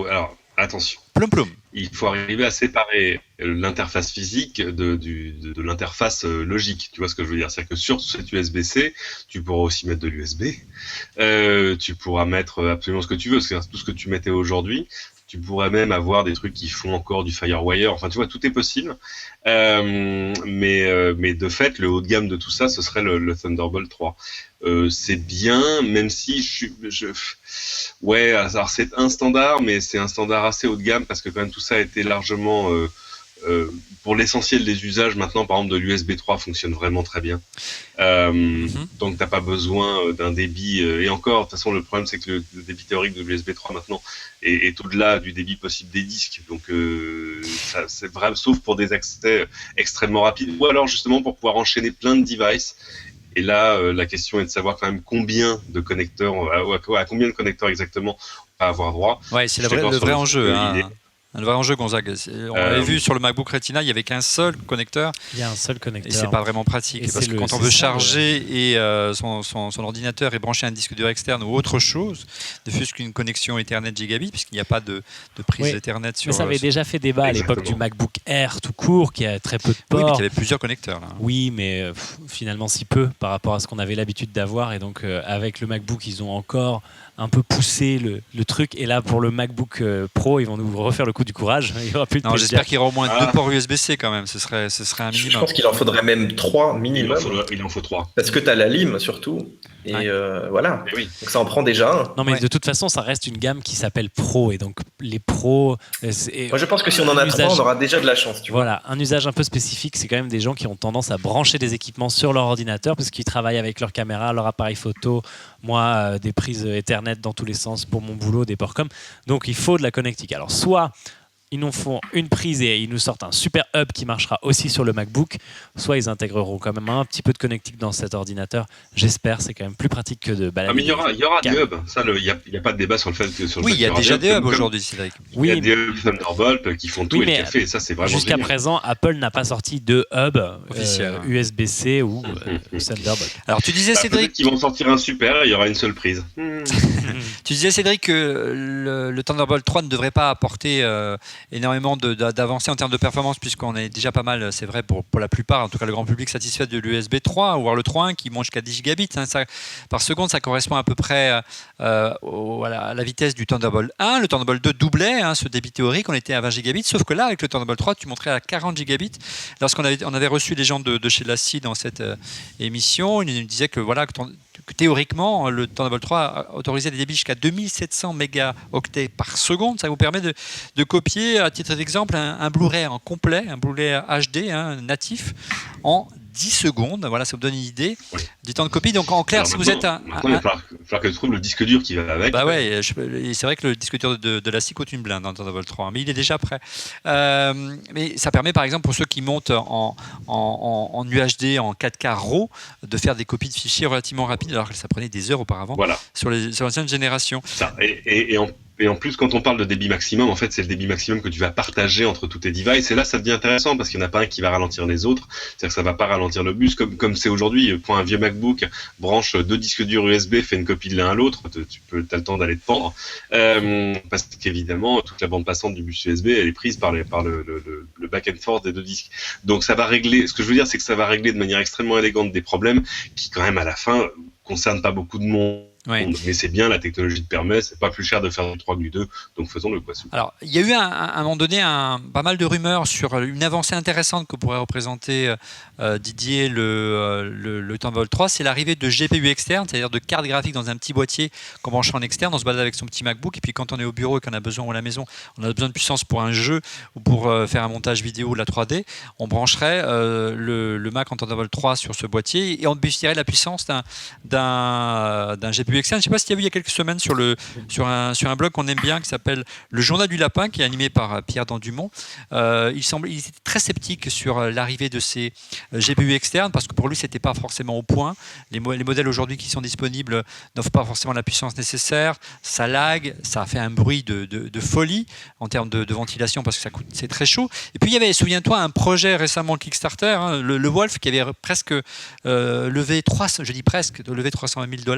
Speaker 5: alors attention.
Speaker 3: Plum.
Speaker 5: Il faut arriver à séparer l'interface physique de l'interface logique. Tu vois ce que je veux dire? C'est-à-dire que sur cette USB-C, tu pourras aussi mettre de l'USB. Tu pourras mettre absolument ce que tu veux. C'est tout ce que tu mettais aujourd'hui. Tu pourrais même avoir des trucs qui font encore du FireWire. Enfin, tu vois, tout est possible. Mais de fait, le haut de gamme de tout ça, ce serait le Thunderbolt 3. C'est bien, même si ouais, alors c'est un standard, mais c'est un standard assez haut de gamme parce que quand même tout ça a été largement pour l'essentiel des usages maintenant, par exemple de l'USB 3 fonctionne vraiment très bien. Donc t'as pas besoin d'un débit et encore, de toute façon le problème c'est que le débit théorique de l'USB 3 maintenant est au-delà du débit possible des disques. Donc ça, c'est vrai, sauf pour des accès extrêmement rapides ou alors justement pour pouvoir enchaîner plein de devices. Et là, la question est de savoir quand même combien de connecteurs, à combien de connecteurs exactement on va avoir droit.
Speaker 3: Ouais, c'est le vrai enjeu. Le vrai enjeu, Gonzague. On l'avait vu sur le MacBook Retina, il n'y avait qu'un seul connecteur.
Speaker 4: Il y a un seul connecteur.
Speaker 3: Et c'est pas vraiment pratique. Parce que quand on veut charger son ordinateur et brancher un disque dur externe ou autre chose, ne fût-ce qu'une connexion Ethernet gigabit, puisqu'il n'y a pas de prise Ethernet sur.
Speaker 4: Mais ça avait déjà fait débat à l'époque du MacBook Air tout court, qui a très peu de ports.
Speaker 3: Oui, mais il y avait plusieurs connecteurs. Là.
Speaker 4: Oui, mais finalement si peu par rapport à ce qu'on avait l'habitude d'avoir. Et donc avec le MacBook, ils ont encore un peu poussé le truc. Et là, pour le MacBook Pro, ils vont nous refaire le coup du courage. Il y aura plus de
Speaker 3: j'espère qu'il y aura au moins 2 ports USB-C quand même. Ce serait un minimum.
Speaker 6: Je pense qu'il en faudrait même 3 minimum.
Speaker 5: Il en faut 3.
Speaker 6: Parce que tu as la lime surtout. Et voilà. Et oui. Donc ça en prend déjà un.
Speaker 4: Non, mais de toute façon, ça reste une gamme qui s'appelle Pro. Et donc, les pros.
Speaker 6: Moi, je pense que si on en a 3, on aura déjà de la chance.
Speaker 4: Voilà. Un usage un peu spécifique, c'est quand même des gens qui ont tendance à brancher des équipements sur leur ordinateur parce qu'ils travaillent avec leur caméra, leur appareil photo. Moi, des prises Ethernet dans tous les sens pour mon boulot, des ports com. Donc, il faut de la connectique. Alors, soit ils nous font une prise et ils nous sortent un super hub qui marchera aussi sur le MacBook, soit ils intégreront quand même un petit peu de connectique dans cet ordinateur. J'espère, c'est quand même plus pratique que de balader.
Speaker 5: Mais il y aura des hubs. Ça, il n'y a pas de débat sur le fait que
Speaker 3: il y a déjà des hubs aujourd'hui, Cédric.
Speaker 5: Il y a des hubs Thunderbolt qui font tout et le café. Et ça, c'est vraiment
Speaker 4: jusqu'à présent, Apple n'a pas sorti de hub officiel USB-C ou Thunderbolt.
Speaker 3: Alors tu disais, Cédric,
Speaker 5: peut-être qu'ils vont sortir un super. Il y aura une seule prise.
Speaker 3: Tu disais, Cédric, que le Thunderbolt 3 ne devrait pas apporter énormément d'avancées en termes de performance, puisqu'on est déjà pas mal, c'est vrai, pour la plupart, en tout cas le grand public, satisfait de l'USB 3, voire le 3.1 qui monte jusqu'à 10 gigabits par seconde. Ça correspond à peu près à la vitesse du Thunderbolt 1. Le Thunderbolt 2 doublait ce débit théorique, on était à 20 gigabits, sauf que là, avec le Thunderbolt 3, tu monterais à 40 gigabits. Lorsqu'on avait reçu les gens de chez LaCie dans cette émission, ils nous disaient que théoriquement, le Thunderbolt 3 autorisait des débits jusqu'à 2700 mégaoctets par seconde. Ça vous permet de copier, à titre d'exemple, un Blu-ray en complet, un Blu-ray HD natif, en 10 secondes. Voilà, ça vous donne une idée du temps de copie. Donc en clair, alors, si vous êtes
Speaker 5: Maintenant, il va falloir que tu trouves le disque dur qui va avec.
Speaker 3: C'est vrai que le disque dur de la SI coûte une blinde dans Thunderbolt 3, mais il est déjà prêt. Mais ça permet par exemple pour ceux qui montent en UHD, en 4K RAW, de faire des copies de fichiers relativement rapides, alors que ça prenait des heures auparavant sur les anciennes générations.
Speaker 5: Ça. Et Et en plus, quand on parle de débit maximum, en fait, c'est le débit maximum que tu vas partager entre tous tes devices. Et là, ça devient intéressant parce qu'il n'y en a pas un qui va ralentir les autres. C'est-à-dire que ça va pas ralentir le bus comme c'est aujourd'hui. Prends un vieux MacBook, branche 2 disques durs USB, fais une copie de l'un à l'autre. T'as le temps d'aller te pendre. Parce qu'évidemment, toute la bande passante du bus USB, elle est prise par le back and forth des 2 disques. Donc ça va régler, ce que je veux dire, c'est que ça va régler de manière extrêmement élégante des problèmes qui, quand même, à la fin, concernent pas beaucoup de monde. Oui. Mais c'est bien, la technologie le permet, c'est pas plus cher de faire du 3 que du 2, donc faisons-le quoi.
Speaker 3: Alors, il y a eu à un moment donné pas mal de rumeurs sur une avancée intéressante que pourrait représenter Didier le Thunderbolt 3, c'est l'arrivée de GPU externe, c'est-à-dire de cartes graphiques dans un petit boîtier qu'on branche en externe, on se balade avec son petit MacBook, et puis quand on est au bureau et qu'on a besoin, ou à la maison, on a besoin de puissance pour un jeu ou pour faire un montage vidéo ou de la 3D, on brancherait le Mac en Thunderbolt 3 sur ce boîtier et on bénéficierait de la puissance d'un GPU externe. Je ne sais pas si tu as vu il y a quelques semaines sur un blog qu'on aime bien qui s'appelle Le Journal du Lapin, qui est animé par Pierre Dandumont. Il était très sceptique sur l'arrivée de ces GPU externes parce que pour lui, ce n'était pas forcément au point. Les modèles aujourd'hui qui sont disponibles n'offrent pas forcément la puissance nécessaire. Ça lag, ça fait un bruit de folie en termes de ventilation parce que c'est très chaud. Et puis il y avait, souviens-toi, un projet récemment Kickstarter, le Wolf, qui avait presque levé 300 000 $.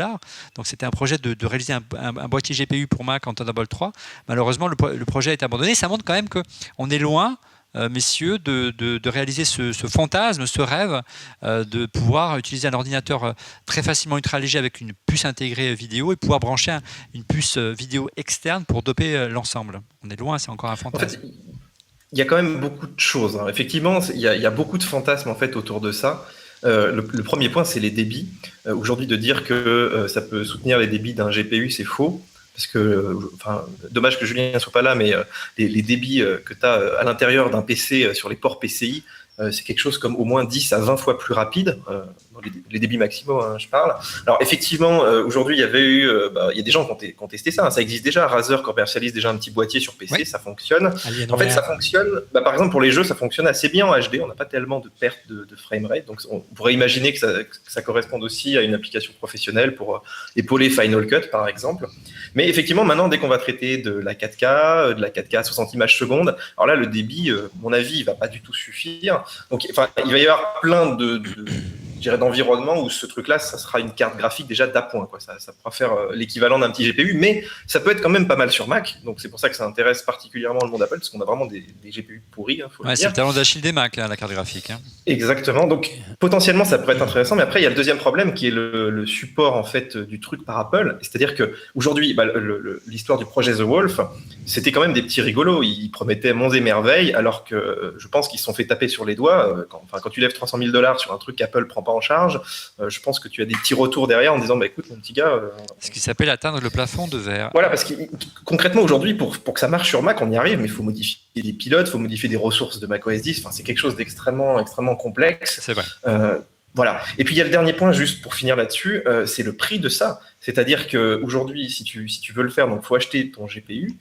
Speaker 3: Donc c'était un projet de réaliser un boîtier GPU pour Mac en Thunderbolt 3. Malheureusement, le projet a été abandonné. Ça montre quand même qu'on est loin, messieurs, de réaliser ce fantasme, ce rêve de pouvoir utiliser un ordinateur très facilement ultra léger avec une puce intégrée vidéo et pouvoir brancher une puce vidéo externe pour doper l'ensemble. On est loin, c'est encore un fantasme.
Speaker 6: En fait, il y a quand même beaucoup de choses. Effectivement, il y a beaucoup de fantasmes en fait, autour de ça. Le premier point, c'est les débits. Aujourd'hui, de dire que ça peut soutenir les débits d'un GPU, c'est faux. Parce que, dommage que Julien ne soit pas là, mais les débits que tu as à l'intérieur d'un PC sur les ports PCI, c'est quelque chose comme au moins 10 à 20 fois plus rapide, dans les débits maximaux, je parle. Alors effectivement, aujourd'hui, il y a des gens qui ont testé ça, ça existe déjà. Razer commercialise déjà un petit boîtier sur PC, oui. Ça fonctionne. En fait, ça fonctionne, par exemple pour les jeux, ça fonctionne assez bien en HD, on n'a pas tellement de perte de framerate, donc on pourrait imaginer que ça corresponde aussi à une application professionnelle pour épauler Final Cut, par exemple. Mais effectivement, maintenant, dès qu'on va traiter de la 4K, à 60 images secondes, alors là, le débit, à mon avis, il ne va pas du tout suffire. Donc, il va y avoir plein d'environnements où ce truc-là, ça sera une carte graphique déjà d'appoint, quoi. Ça pourra faire l'équivalent d'un petit GPU, mais ça peut être quand même pas mal sur Mac. Donc, c'est pour ça que ça intéresse particulièrement le monde Apple, parce qu'on a vraiment des GPU pourris, faut le dire.
Speaker 3: C'est le talon d'Achille des Mac, la carte graphique.
Speaker 6: Exactement. Donc, potentiellement, ça pourrait être intéressant. Mais après, il y a le deuxième problème qui est le support en fait du truc par Apple. C'est-à-dire que aujourd'hui, l'histoire du projet The Wolf, c'était quand même des petits rigolos. Ils promettaient monts et merveilles, alors que je pense qu'ils se sont fait taper sur les doigts. Quand tu lèves 300 000 $ sur un truc qu'Apple prend pas en charge, je pense que tu as des petits retours derrière en disant écoute mon petit gars,
Speaker 3: ce qui s'appelle atteindre le plafond de verre.
Speaker 6: Voilà, parce que concrètement aujourd'hui pour que ça marche sur Mac, on y arrive, mais il faut modifier des pilotes, il faut modifier des ressources de macOS 10. Enfin, c'est quelque chose d'extrêmement complexe.
Speaker 3: C'est vrai.
Speaker 6: Voilà. Et puis il y a le dernier point, juste pour finir là-dessus, c'est le prix de ça. C'est-à-dire qu'aujourd'hui, si tu veux le faire, donc faut acheter ton GPU,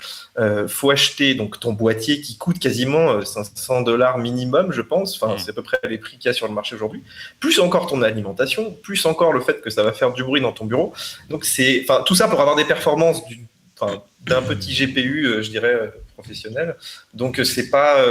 Speaker 6: faut acheter donc ton boîtier qui coûte quasiment 500 $ minimum, je pense. Enfin, c'est à peu près les prix qu'il y a sur le marché aujourd'hui. Plus encore ton alimentation, plus encore le fait que ça va faire du bruit dans ton bureau. Donc tout ça pour avoir des performances d'un petit GPU, je dirais, professionnel. Donc, c'est pas...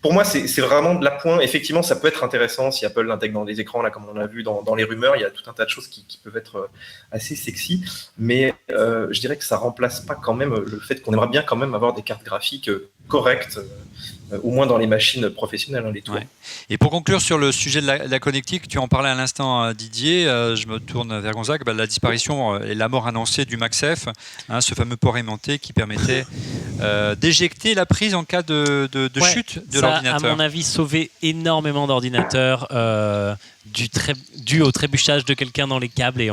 Speaker 6: pour moi, c'est vraiment de l'appoint. Effectivement, ça peut être intéressant si Apple l'intègre dans les écrans, là, comme on l'a vu dans les rumeurs. Il y a tout un tas de choses qui peuvent être assez sexy. Mais je dirais que ça remplace pas quand même le fait qu'on aimerait bien quand même avoir des cartes graphiques correctes, au moins dans les machines professionnelles, les tours. Ouais.
Speaker 3: Et pour conclure sur le sujet de la connectique, tu en parlais à l'instant, Didier, je me tourne vers Gonzague, la disparition et la mort annoncée du MagSafe, ce fameux port aimanté qui permettait d'éjecter la prise en cas de chute de l'ordinateur.
Speaker 4: Ça, à mon avis, sauvé énormément d'ordinateurs dû au trébuchage de quelqu'un dans les câbles, et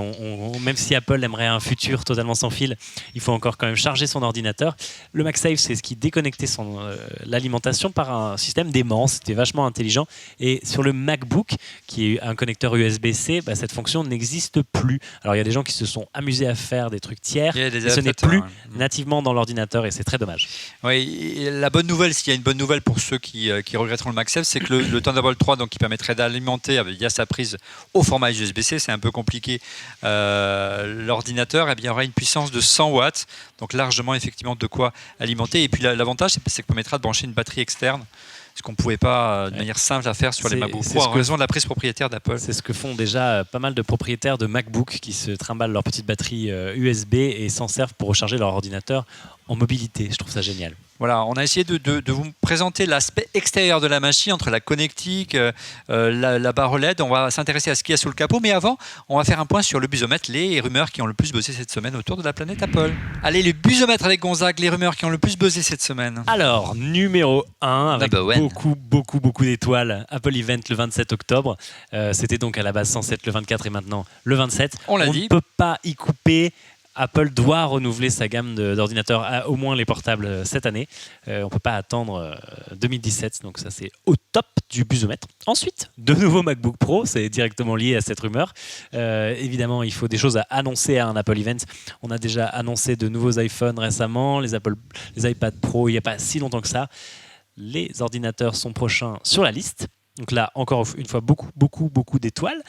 Speaker 4: même si Apple aimerait un futur totalement sans fil, il faut encore quand même charger son ordinateur. Le MagSafe, c'est ce qui déconnectait l'alimentation par un système d'aimant. C'était vachement intelligent. Et sur le MacBook, qui est un connecteur USB-C, cette fonction n'existe plus. Alors il y a des gens qui se sont amusés à faire des trucs tiers, mais ce n'est plus nativement dans l'ordinateur, et c'est très dommage.
Speaker 3: Oui, et la bonne nouvelle, s'il y a une bonne nouvelle pour ceux qui regretteront le MagSafe, c'est que le Thunderbolt 3, donc, qui permettrait d'alimenter via sa sa prise au format USB-C, c'est un peu compliqué. L'ordinateur il y aura une puissance de 100 watts, donc largement effectivement de quoi alimenter. Et puis l'avantage, c'est que permettra de brancher une batterie externe, ce qu'on ne pouvait pas de manière simple à faire sur les MacBook Pro en raison de la prise propriétaire d'Apple.
Speaker 4: C'est ce que font déjà pas mal de propriétaires de MacBook qui se trimballent leur petite batterie USB et s'en servent pour recharger leur ordinateur en mobilité. Je trouve ça génial.
Speaker 3: Voilà, on a essayé de vous présenter l'aspect extérieur de la machine, entre la connectique, la barre LED. On va s'intéresser à ce qu'il y a sous le capot, mais avant, on va faire un point sur le busomètre, les rumeurs qui ont le plus buzzé cette semaine autour de la planète Apple. Allez, le busomètre avec Gonzague, les rumeurs qui ont le plus buzzé cette semaine.
Speaker 4: Alors, numéro 1, avec beaucoup d'étoiles, Apple Event le 27 octobre. C'était donc à la base 107 le 24 et maintenant le 27.
Speaker 3: On ne
Speaker 4: peut pas y couper. Apple doit renouveler sa gamme d'ordinateurs, au moins les portables, cette année. On ne peut pas attendre 2017, donc ça c'est au top du busomètre. Ensuite, de nouveaux MacBook Pro, c'est directement lié à cette rumeur. Évidemment, il faut des choses à annoncer à un Apple Event. On a déjà annoncé de nouveaux iPhones récemment, les iPad Pro il n'y a pas si longtemps que ça. Les ordinateurs sont prochains sur la liste. Donc là, encore une fois, beaucoup d'étoiles.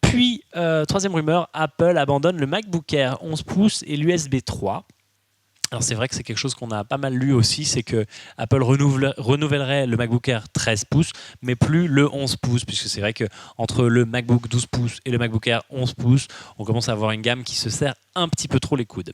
Speaker 4: Puis, troisième rumeur, Apple abandonne le MacBook Air 11 pouces et l'USB 3. Alors c'est vrai que c'est quelque chose qu'on a pas mal lu aussi, c'est que Apple renouvellerait le MacBook Air 13 pouces, mais plus le 11 pouces, puisque c'est vrai qu'entre le MacBook 12 pouces et le MacBook Air 11 pouces, on commence à avoir une gamme qui se serre un petit peu trop les coudes.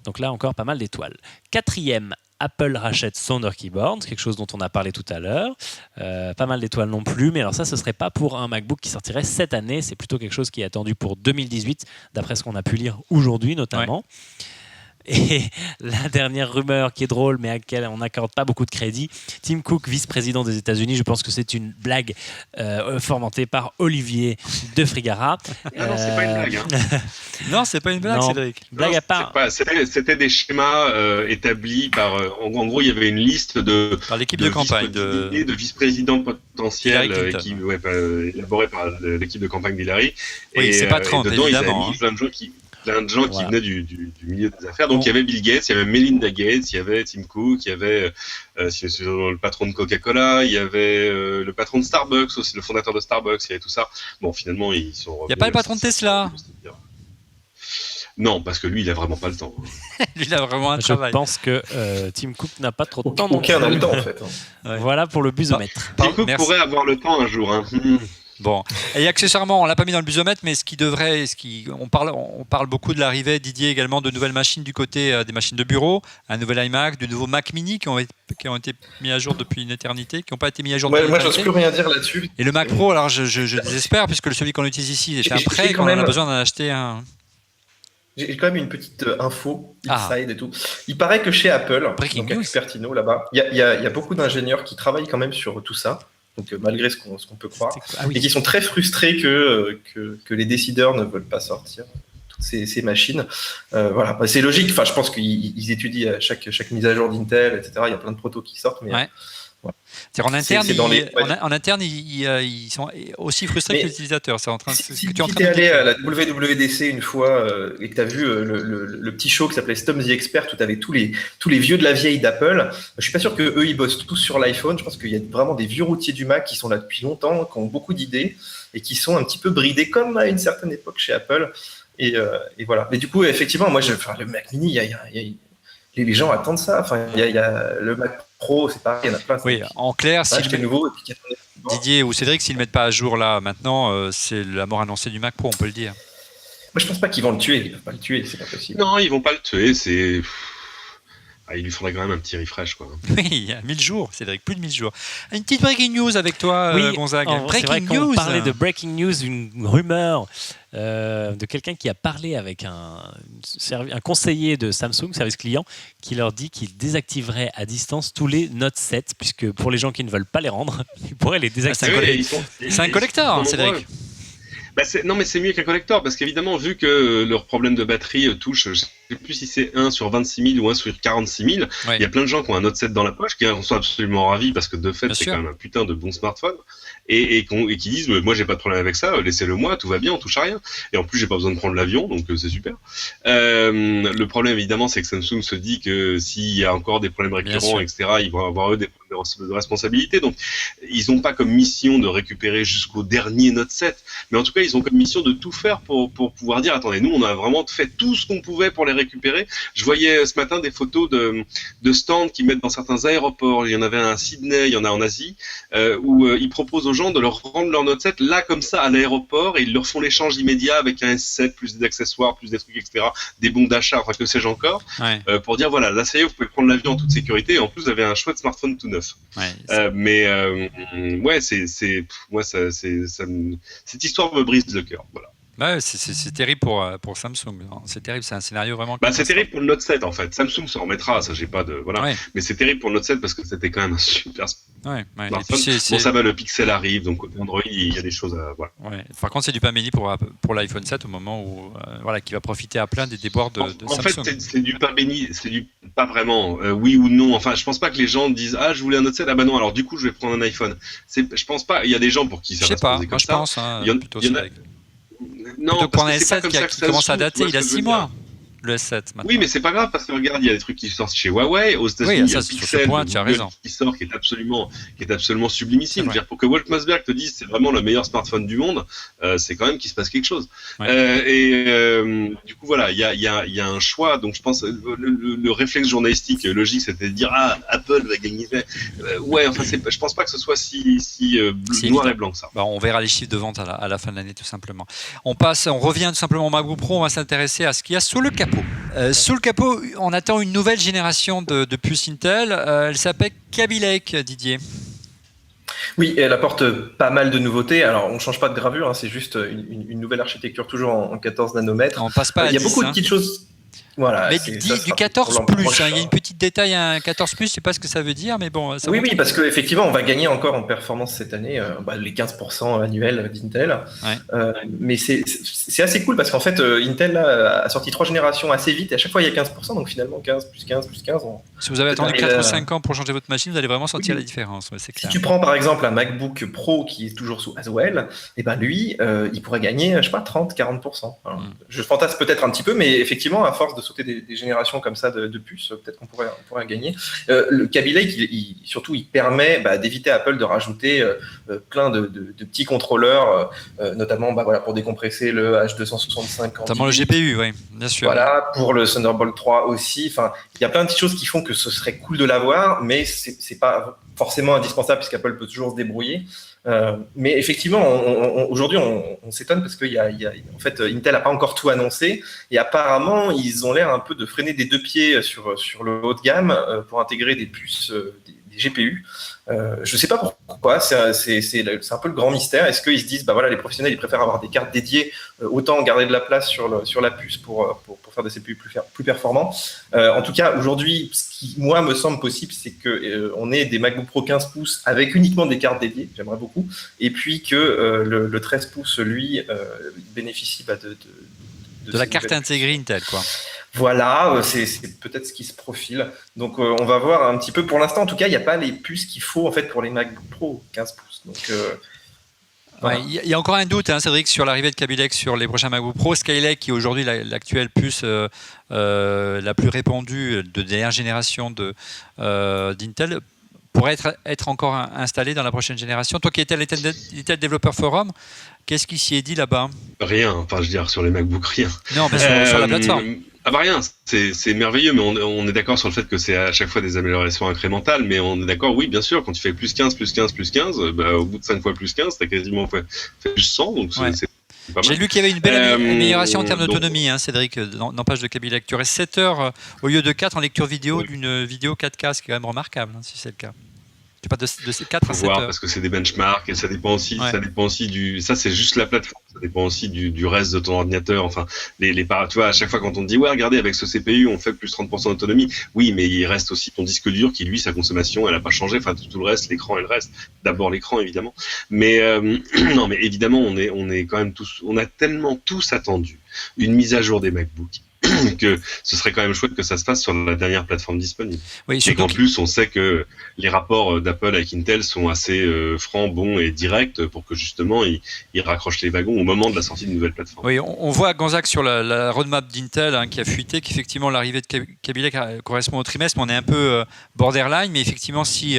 Speaker 4: Donc là, encore pas mal d'étoiles. Quatrième, Apple rachète Sounder Keyboard, quelque chose dont on a parlé tout à l'heure. Pas mal d'étoiles non plus, mais alors ça, ce ne serait pas pour un MacBook qui sortirait cette année, c'est plutôt quelque chose qui est attendu pour 2018, d'après ce qu'on a pu lire aujourd'hui notamment. Ouais. Et la dernière rumeur qui est drôle, mais à laquelle on n'accorde pas beaucoup de crédit, Tim Cook, vice-président des États-Unis, je pense que c'est une blague fomentée par Olivier de Frigara.
Speaker 5: Non, c'est pas une blague. Hein.
Speaker 3: Non, c'est pas une blague, Cédric.
Speaker 5: Blague à part. C'était des schémas établis par. En gros, il y avait une liste
Speaker 3: par l'équipe de campagne
Speaker 5: de vice-présidents potentiels élaborés par l'équipe de campagne d'Hillary.
Speaker 3: Oui, c'est pas Trump,
Speaker 5: dedans,
Speaker 3: évidemment.
Speaker 5: Ils avaient mis plein de gens qui venaient du milieu des affaires. Donc, il y avait Bill Gates, il y avait Melinda Gates, il y avait Tim Cook, il y avait le patron de Coca-Cola, il y avait le patron de Starbucks aussi, le fondateur de Starbucks, il y avait tout ça. Bon, finalement, ils sont revenus.
Speaker 3: Il n'y a pas le patron de Tesla.
Speaker 5: Non, parce que lui, il a vraiment pas le temps.
Speaker 3: Lui, il a vraiment un travail.
Speaker 4: Je pense que Tim Cook n'a pas trop de temps.
Speaker 6: Aucun n'a le temps, en fait.
Speaker 3: Ouais.
Speaker 4: Voilà pour le busomètre.
Speaker 5: Tim Cook pourrait avoir le temps un jour. Hein.
Speaker 3: Bon, et accessoirement, on l'a pas mis dans le busomètre, mais on parle beaucoup de l'arrivée, Didier, également de nouvelles machines du côté des machines de bureau, un nouvel iMac, de nouveaux Mac Mini qui ont été mis à jour depuis une éternité, qui n'ont pas été mis à jour depuis une éternité.
Speaker 6: Moi, je n'ose plus rien dire là-dessus.
Speaker 3: Et le Mac Pro, alors je désespère, puisque celui qu'on utilise ici est un prêt, qu'on a besoin d'en acheter un.
Speaker 6: J'ai quand même une petite info, inside et tout. Il paraît que chez Apple, donc à Cupertino là-bas, il y a beaucoup d'ingénieurs qui travaillent quand même sur tout ça. Donc malgré ce qu'on peut croire, et qui sont très frustrés que les décideurs ne veulent pas sortir toutes ces machines. Voilà, c'est logique. Enfin, je pense qu'ils étudient à chaque mise à jour d'Intel, etc. Il y a plein de protos qui sortent, mais
Speaker 3: En interne, ils sont aussi frustrés que les utilisateurs. C'est en train de.
Speaker 6: Si tu es allé à la WWDC une fois et que tu as vu le petit show qui s'appelait Stom the Expert, où tu avais tous les vieux de la vieille d'Apple, je suis pas sûr qu'eux ils bossent tous sur l'iPhone. Je pense qu'il y a vraiment des vieux routiers du Mac qui sont là depuis longtemps, qui ont beaucoup d'idées et qui sont un petit peu bridés comme à une certaine époque chez Apple. Et voilà. Mais du coup, effectivement, moi, le Mac Mini, les gens attendent ça. Enfin, il y a le Mac Pro, c'est pareil, il y en a plein.
Speaker 3: Oui, en clair,
Speaker 6: nouveau,
Speaker 3: Didier ou Cédric, s'ils ne le mettent pas à jour là maintenant, c'est la mort annoncée du Mac Pro, on peut le dire.
Speaker 6: Moi, je pense pas qu'ils vont le tuer. Ils ne peuvent pas le tuer, c'est pas possible.
Speaker 5: Non, ils vont pas le tuer. Il lui faudrait quand même un petit refresh, quoi.
Speaker 3: Oui, il y a 1000 jours, Cédric, plus de 1000 jours. Une petite breaking news avec toi, Gonzague.
Speaker 4: Breaking news. On parlait de breaking news, une rumeur de quelqu'un qui a parlé avec un conseiller de Samsung, service client, qui leur dit qu'il désactiverait à distance tous les Note 7, puisque pour les gens qui ne veulent pas les rendre, ils pourraient les désactiver.
Speaker 3: C'est un collector, Cédric.
Speaker 5: Non, mais c'est mieux qu'un collector, parce qu'évidemment, vu que leur problème de batterie touche, je ne sais plus si c'est 1 sur 26 000 ou 1 sur 46 000, il y a plein de gens qui ont un Note 7 dans la poche, qui en sont absolument ravis, parce que de fait, c'est quand même un putain de bon smartphone, et qui disent, moi j'ai pas de problème avec ça, laissez-le moi, tout va bien, on touche à rien. Et en plus, j'ai pas besoin de prendre l'avion, donc c'est super. Le problème, évidemment, c'est que Samsung se dit que s'il y a encore des problèmes récurrents, etc., ils vont avoir eux des problèmes de de responsabilité. Donc, ils n'ont pas comme mission de récupérer jusqu'au dernier Note 7, mais en tout cas, ils ont comme mission de tout faire pour pouvoir dire, attendez, nous, on a vraiment fait tout ce qu'on pouvait pour les récupérer. Je voyais ce matin des photos de stands qu'ils mettent dans certains aéroports. Il y en avait un à Sydney, il y en a en Asie, où ils proposent aux gens de leur rendre leur Note 7 là, comme ça, à l'aéroport, et ils leur font l'échange immédiat avec un S7, plus des accessoires, plus des trucs, etc., des bons d'achat, enfin, que sais-je encore, pour dire, voilà, là, ça y est, vous pouvez prendre l'avion en toute sécurité, et en plus, vous avez un chouette smartphone tout neuf. Ouais, cette histoire me brise le cœur, voilà.
Speaker 3: Bah, c'est terrible pour Samsung. C'est terrible, c'est un scénario vraiment.
Speaker 5: C'est terrible pour le Note 7 en fait. Samsung s'en remettra, ça j'ai pas de mais c'est terrible pour le Note 7 parce que c'était quand même un super smartphone. Bon, ça va, le Pixel arrive, donc côté Android il y a des choses à voir.
Speaker 3: Par contre, c'est du pain béni pour l'iPhone 7 au moment où qui va profiter à plein des déboires de Samsung.
Speaker 5: En fait, c'est du pain béni, pas vraiment. Oui ou non. Enfin, je pense pas que les gens disent je voulais un Note 7, non, alors du coup je vais prendre un iPhone. Je pense pas. Il y a des gens pour qui ça va se poser comme ça.
Speaker 3: Je pense. Plutôt
Speaker 5: non,
Speaker 3: pour un S7 qui commence à dater, il a 6 mois. Le S7 maintenant.
Speaker 5: Oui, mais c'est pas grave parce que regarde, il y a des trucs qui sortent chez Huawei, aux États-Unis, il y a Pixel qui sort, qui est absolument sublimissime. Je veux dire, pour que Walt Mossberg te dise c'est vraiment le meilleur smartphone du monde, c'est quand même qu'il se passe quelque chose. Du coup, voilà, il y a un choix. Donc, je pense le réflexe journalistique logique, c'était de dire Apple va gagner. Je pense pas que ce soit si noir et blanc que ça.
Speaker 3: On verra les chiffres de vente à la fin de l'année, tout simplement. On revient tout simplement au MacBook Pro. On va s'intéresser à ce qu'il y a sous le capot. Sous le capot, on attend une nouvelle génération de puces Intel. Elle s'appelle Kaby Lake, Didier.
Speaker 6: Oui, elle apporte pas mal de nouveautés. Alors, on ne change pas de gravure, c'est juste une nouvelle architecture, toujours en 14 nanomètres.
Speaker 3: On passe pas à 10.
Speaker 6: Il y a beaucoup de petites choses. Voilà,
Speaker 3: mais du 14 plus, il y a une petite détail, un 14 plus, je sais pas ce que ça veut dire, mais bon.
Speaker 6: Oui, parce qu'effectivement, on va gagner encore en performance cette année, les 15% annuels d'Intel. Mais c'est assez cool parce qu'en fait, Intel a sorti 3 générations assez vite et à chaque fois il y a 15%, donc finalement 15 plus 15 plus 15.
Speaker 3: Si vous avez attendu 4 ou 5 ans pour changer votre machine, vous allez vraiment sentir la différence. C'est clair.
Speaker 6: Si tu prends par exemple un MacBook Pro qui est toujours sous Haswell, et lui, il pourrait gagner, je sais pas, 30-40%. Je fantasme peut-être un petit peu, mais effectivement, à force de sauter des générations comme ça de puces, peut-être qu'on pourrait gagner. Le Kaby Lake, surtout, il permet d'éviter à Apple de rajouter plein de petits contrôleurs, notamment pour décompresser le H265.
Speaker 3: Notamment le GPU, oui, bien sûr.
Speaker 6: Voilà, pour le Thunderbolt 3 aussi. Enfin, il y a plein de petites choses qui font que ce serait cool de l'avoir, mais c'est pas forcément indispensable puisqu'Apple peut toujours se débrouiller. Mais effectivement, aujourd'hui, on s'étonne parce que en fait, Intel n'a pas encore tout annoncé et apparemment, ils ont l'air un peu de freiner des deux pieds sur le haut de gamme pour intégrer des puces, des GPU. Je ne sais pas pourquoi, c'est un peu le grand mystère. Est-ce qu'ils se disent, les professionnels, ils préfèrent avoir des cartes dédiées, autant garder de la place sur la puce pour faire des CPU plus performants. En tout cas, aujourd'hui, ce qui, moi, me semble possible, c'est qu'on ait des MacBook Pro 15 pouces avec uniquement des cartes dédiées, j'aimerais beaucoup, et puis que le 13 pouces, lui, bénéficie
Speaker 3: de la carte intégrée Intel, quoi.
Speaker 6: Voilà, c'est peut-être ce qui se profile. Donc, on va voir un petit peu. Pour l'instant, en tout cas, il n'y a pas les puces qu'il faut en fait pour les MacBook Pro 15 pouces. Donc,
Speaker 3: voilà. Il y a encore un doute, Cédric, sur l'arrivée de Kaby Lake sur les prochains MacBook Pro. Skylake, qui est aujourd'hui l'actuelle puce la plus répandue de dernière génération d'Intel, pourrait être encore installé dans la prochaine génération. Toi qui étais à l'Intel Developer Forum, qu'est-ce qui s'y est dit là-bas ?
Speaker 5: Rien, enfin je veux dire sur les MacBook, rien.
Speaker 3: Non, mais sur la plateforme.
Speaker 5: Rien, c'est merveilleux, mais on est d'accord sur le fait que c'est à chaque fois des améliorations incrémentales, mais on est d'accord, oui, bien sûr, quand tu fais plus 15, plus 15, plus 15, au bout de 5 fois plus 15, t'as quasiment fait plus 100, donc c'est pas mal.
Speaker 3: J'ai lu qu'il y avait une belle amélioration en termes d'autonomie, Cédric, dans page de Kaby Lake. Tu aurais 7 heures au lieu de 4 en lecture vidéo d'une vidéo 4K, ce qui est quand même remarquable, si c'est le cas. Tu pas de 4 à 7 heures.
Speaker 5: Parce que c'est des benchmarks et ça dépend aussi du. Ça, c'est juste la plateforme. Ça dépend aussi du reste de ton ordinateur. Enfin, tu vois, à chaque fois quand on te dit regardez, avec ce CPU, on fait plus 30% d'autonomie. Oui, mais il reste aussi ton disque dur qui, lui, sa consommation, elle n'a pas changé. Enfin, tout le reste, l'écran, elle reste. D'abord l'écran, évidemment. Mais non, mais évidemment, on est quand même tous. On a tellement tous attendu une mise à jour des MacBooks. que ce serait quand même chouette que ça se fasse sur la dernière plateforme disponible.
Speaker 3: Oui,
Speaker 5: et qu'en plus, on sait que les rapports d'Apple avec Intel sont assez francs, bons et directs pour que justement ils raccrochent les wagons au moment de la sortie d'une nouvelle plateforme.
Speaker 3: Oui, on voit à Gonzague sur la roadmap d'Intel qui a fuité qu'effectivement l'arrivée de Kaby Lake correspond au trimestre, mais on est un peu borderline. Mais effectivement, si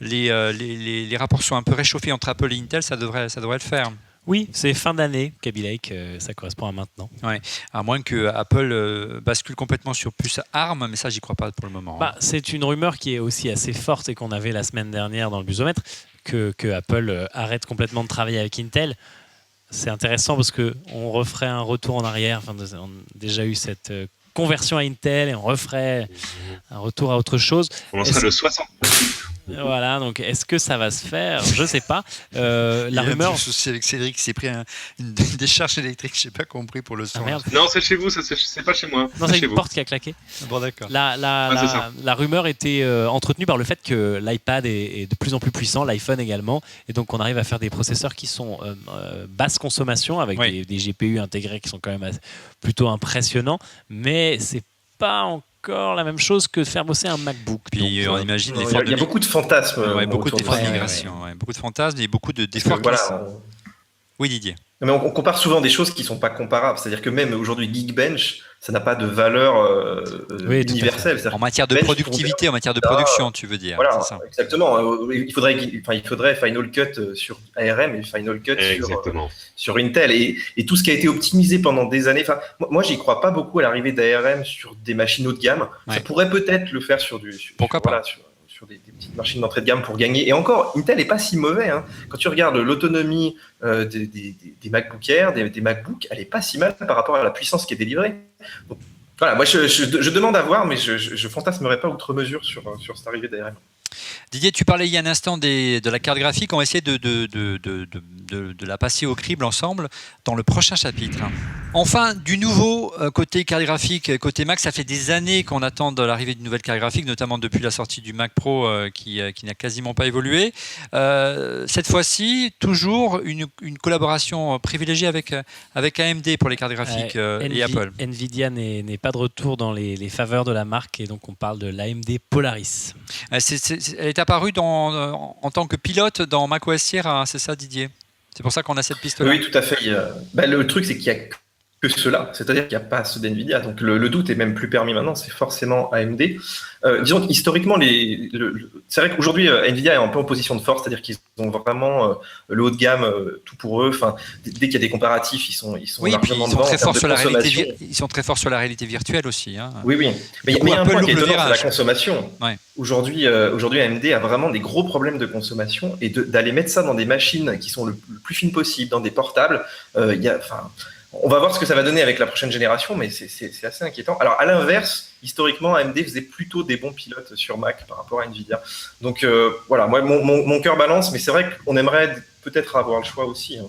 Speaker 3: les rapports sont un peu réchauffés entre Apple et Intel, ça devrait le faire.
Speaker 4: Oui, c'est fin d'année, Kaby Lake, ça correspond à maintenant.
Speaker 3: Ouais. À moins que Apple bascule complètement sur puce ARM, mais ça, j'y crois pas pour le moment.
Speaker 4: C'est une rumeur qui est aussi assez forte et qu'on avait la semaine dernière dans le Busomètre, que Apple arrête complètement de travailler avec Intel. C'est intéressant parce qu'on referait un retour en arrière. Enfin, on a déjà eu cette conversion à Intel et on referait un retour à autre chose.
Speaker 5: On en serait le 60.
Speaker 4: Voilà, donc est-ce que ça va se faire? Je ne sais pas. La rumeur.
Speaker 3: Un souci avec Cédric qui s'est pris une décharge électrique, je n'ai pas compris pour le son.
Speaker 5: Non, c'est chez vous, c'est pas chez moi.
Speaker 4: Non, c'est une porte qui a claqué.
Speaker 3: Bon, d'accord.
Speaker 4: La rumeur était entretenue par le fait que l'iPad est de plus en plus puissant, l'iPhone également, et donc on arrive à faire des processeurs qui sont basse consommation avec des GPU intégrés qui sont quand même plutôt impressionnants, mais c'est pas encore la même chose que de faire bosser un MacBook.
Speaker 3: Puis on imagine
Speaker 6: l'effort. Il y a beaucoup de fantasmes.
Speaker 3: Beaucoup d'efforts de migration. Beaucoup de fantasmes et beaucoup d'efforts. Oui, Didier.
Speaker 6: Mais on compare souvent des choses qui ne sont pas comparables. C'est-à-dire que même aujourd'hui, Geekbench, ça n'a pas de valeur universelle.
Speaker 3: En matière de productivité, en matière de production, tu veux dire.
Speaker 6: Voilà,
Speaker 3: c'est ça.
Speaker 6: Exactement. Il faudrait Final Cut sur ARM et Final Cut sur Intel. Et tout ce qui a été optimisé pendant des années. Moi, j'y crois pas beaucoup à l'arrivée d'ARM sur des machines haut de gamme. Ouais. Ça pourrait peut-être le faire sur sur des petites machines d'entrée de gamme pour gagner. Et encore, Intel n'est pas si mauvais. Hein. Quand tu regardes l'autonomie des MacBook Air, des MacBooks, elle n'est pas si mal par rapport à la puissance qui est délivrée. Donc, voilà, moi je demande à voir, mais je fantasmerai pas outre mesure sur cette arrivée d'ARM.
Speaker 3: Didier, tu parlais il y a un instant de la carte graphique. On va essayer de la passer au crible ensemble dans le prochain chapitre. Enfin, du nouveau côté carte graphique, côté Mac, ça fait des années qu'on attend de l'arrivée d'une nouvelle carte graphique, notamment depuis la sortie du Mac Pro qui n'a quasiment pas évolué. Cette fois-ci, toujours une collaboration privilégiée avec AMD pour les cartes graphiques et Apple.
Speaker 4: Nvidia n'est pas de retour dans les faveurs de la marque et donc on parle de l'AMD Polaris.
Speaker 3: Elle est apparue en tant que pilote dans macOS Sierra, c'est ça Didier? C'est pour ça qu'on a cette piste-là.
Speaker 6: Oui, tout à fait. Le truc, c'est qu'il n'y a que cela, c'est-à-dire qu'il n'y a pas ceux d'NVIDIA. Donc le doute est même plus permis maintenant, c'est forcément AMD. Disons qu'historiquement, c'est vrai qu'aujourd'hui, NVIDIA est un peu en position de force, c'est-à-dire qu'ils ont vraiment le haut de gamme, tout pour eux. Enfin, dès qu'il y a des comparatifs, ils sont largement devant.
Speaker 3: Ils sont très forts sur la réalité virtuelle aussi. Hein.
Speaker 6: Oui. Mais il y a un point qui est étonnant, c'est la consommation. Ouais. Aujourd'hui, AMD a vraiment des gros problèmes de consommation et d'aller mettre ça dans des machines qui sont le plus fines possible, dans des portables, on va voir ce que ça va donner avec la prochaine génération, mais c'est assez inquiétant. Alors, à l'inverse, historiquement, AMD faisait plutôt des bons pilotes sur Mac par rapport à Nvidia. Donc, voilà, moi, mon cœur balance, mais c'est vrai qu'on aimerait peut-être avoir le choix aussi. Hein.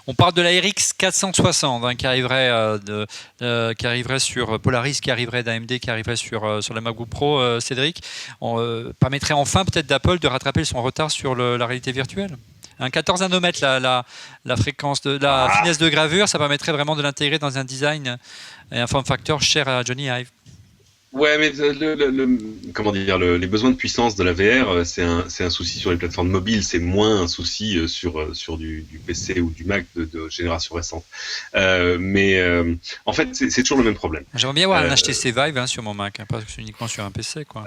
Speaker 3: On parle de la RX 460 qui arriverait sur Polaris, qui arriverait d'AMD, qui arriverait sur le MacBook Pro, Cédric. On permettrait enfin peut-être d'Apple de rattraper son retard sur la réalité virtuelle. Un 14 nanomètres, la fréquence la finesse de gravure, ça permettrait vraiment de l'intégrer dans un design et un form factor cher à Johnny Ive.
Speaker 5: Ouais, mais les besoins de puissance de la VR, c'est un souci sur les plateformes mobiles, c'est moins un souci sur du PC ou du Mac de génération récente. En fait, c'est toujours le même problème.
Speaker 3: J'aimerais bien avoir un HTC Vive sur mon Mac, pas uniquement sur un PC, quoi.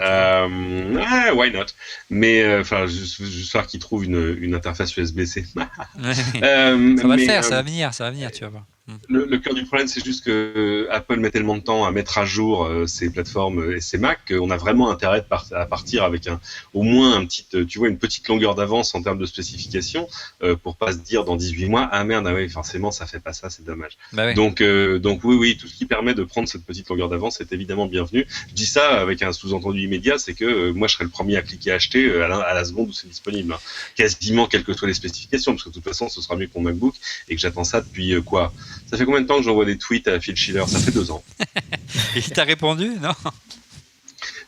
Speaker 5: Why not? Mais juste faire qu'ils trouvent une interface USB-C.
Speaker 3: Ça va le faire, ça va venir, tu vas voir.
Speaker 5: Le cœur du problème, c'est juste que Apple met tellement de temps à mettre à jour ses plateformes et ses Mac qu'on a vraiment intérêt à partir avec au moins une petite longueur d'avance en termes de spécification pour pas se dire dans 18 mois forcément ça fait pas ça, c'est dommage. Bah oui. Donc oui, tout ce qui permet de prendre cette petite longueur d'avance est évidemment bienvenu. Je dis ça avec un sous-entendu immédiat, c'est que moi je serais le premier à cliquer acheter à la seconde où c'est disponible, hein. Quasiment quelles que soient les spécifications, parce que de toute façon ce sera mieux que mon MacBook et que j'attends ça depuis quoi. Ça fait combien de temps que j'envoie des tweets à Phil Schiller? Ça fait 2 ans.
Speaker 3: Et il t'a répondu, non?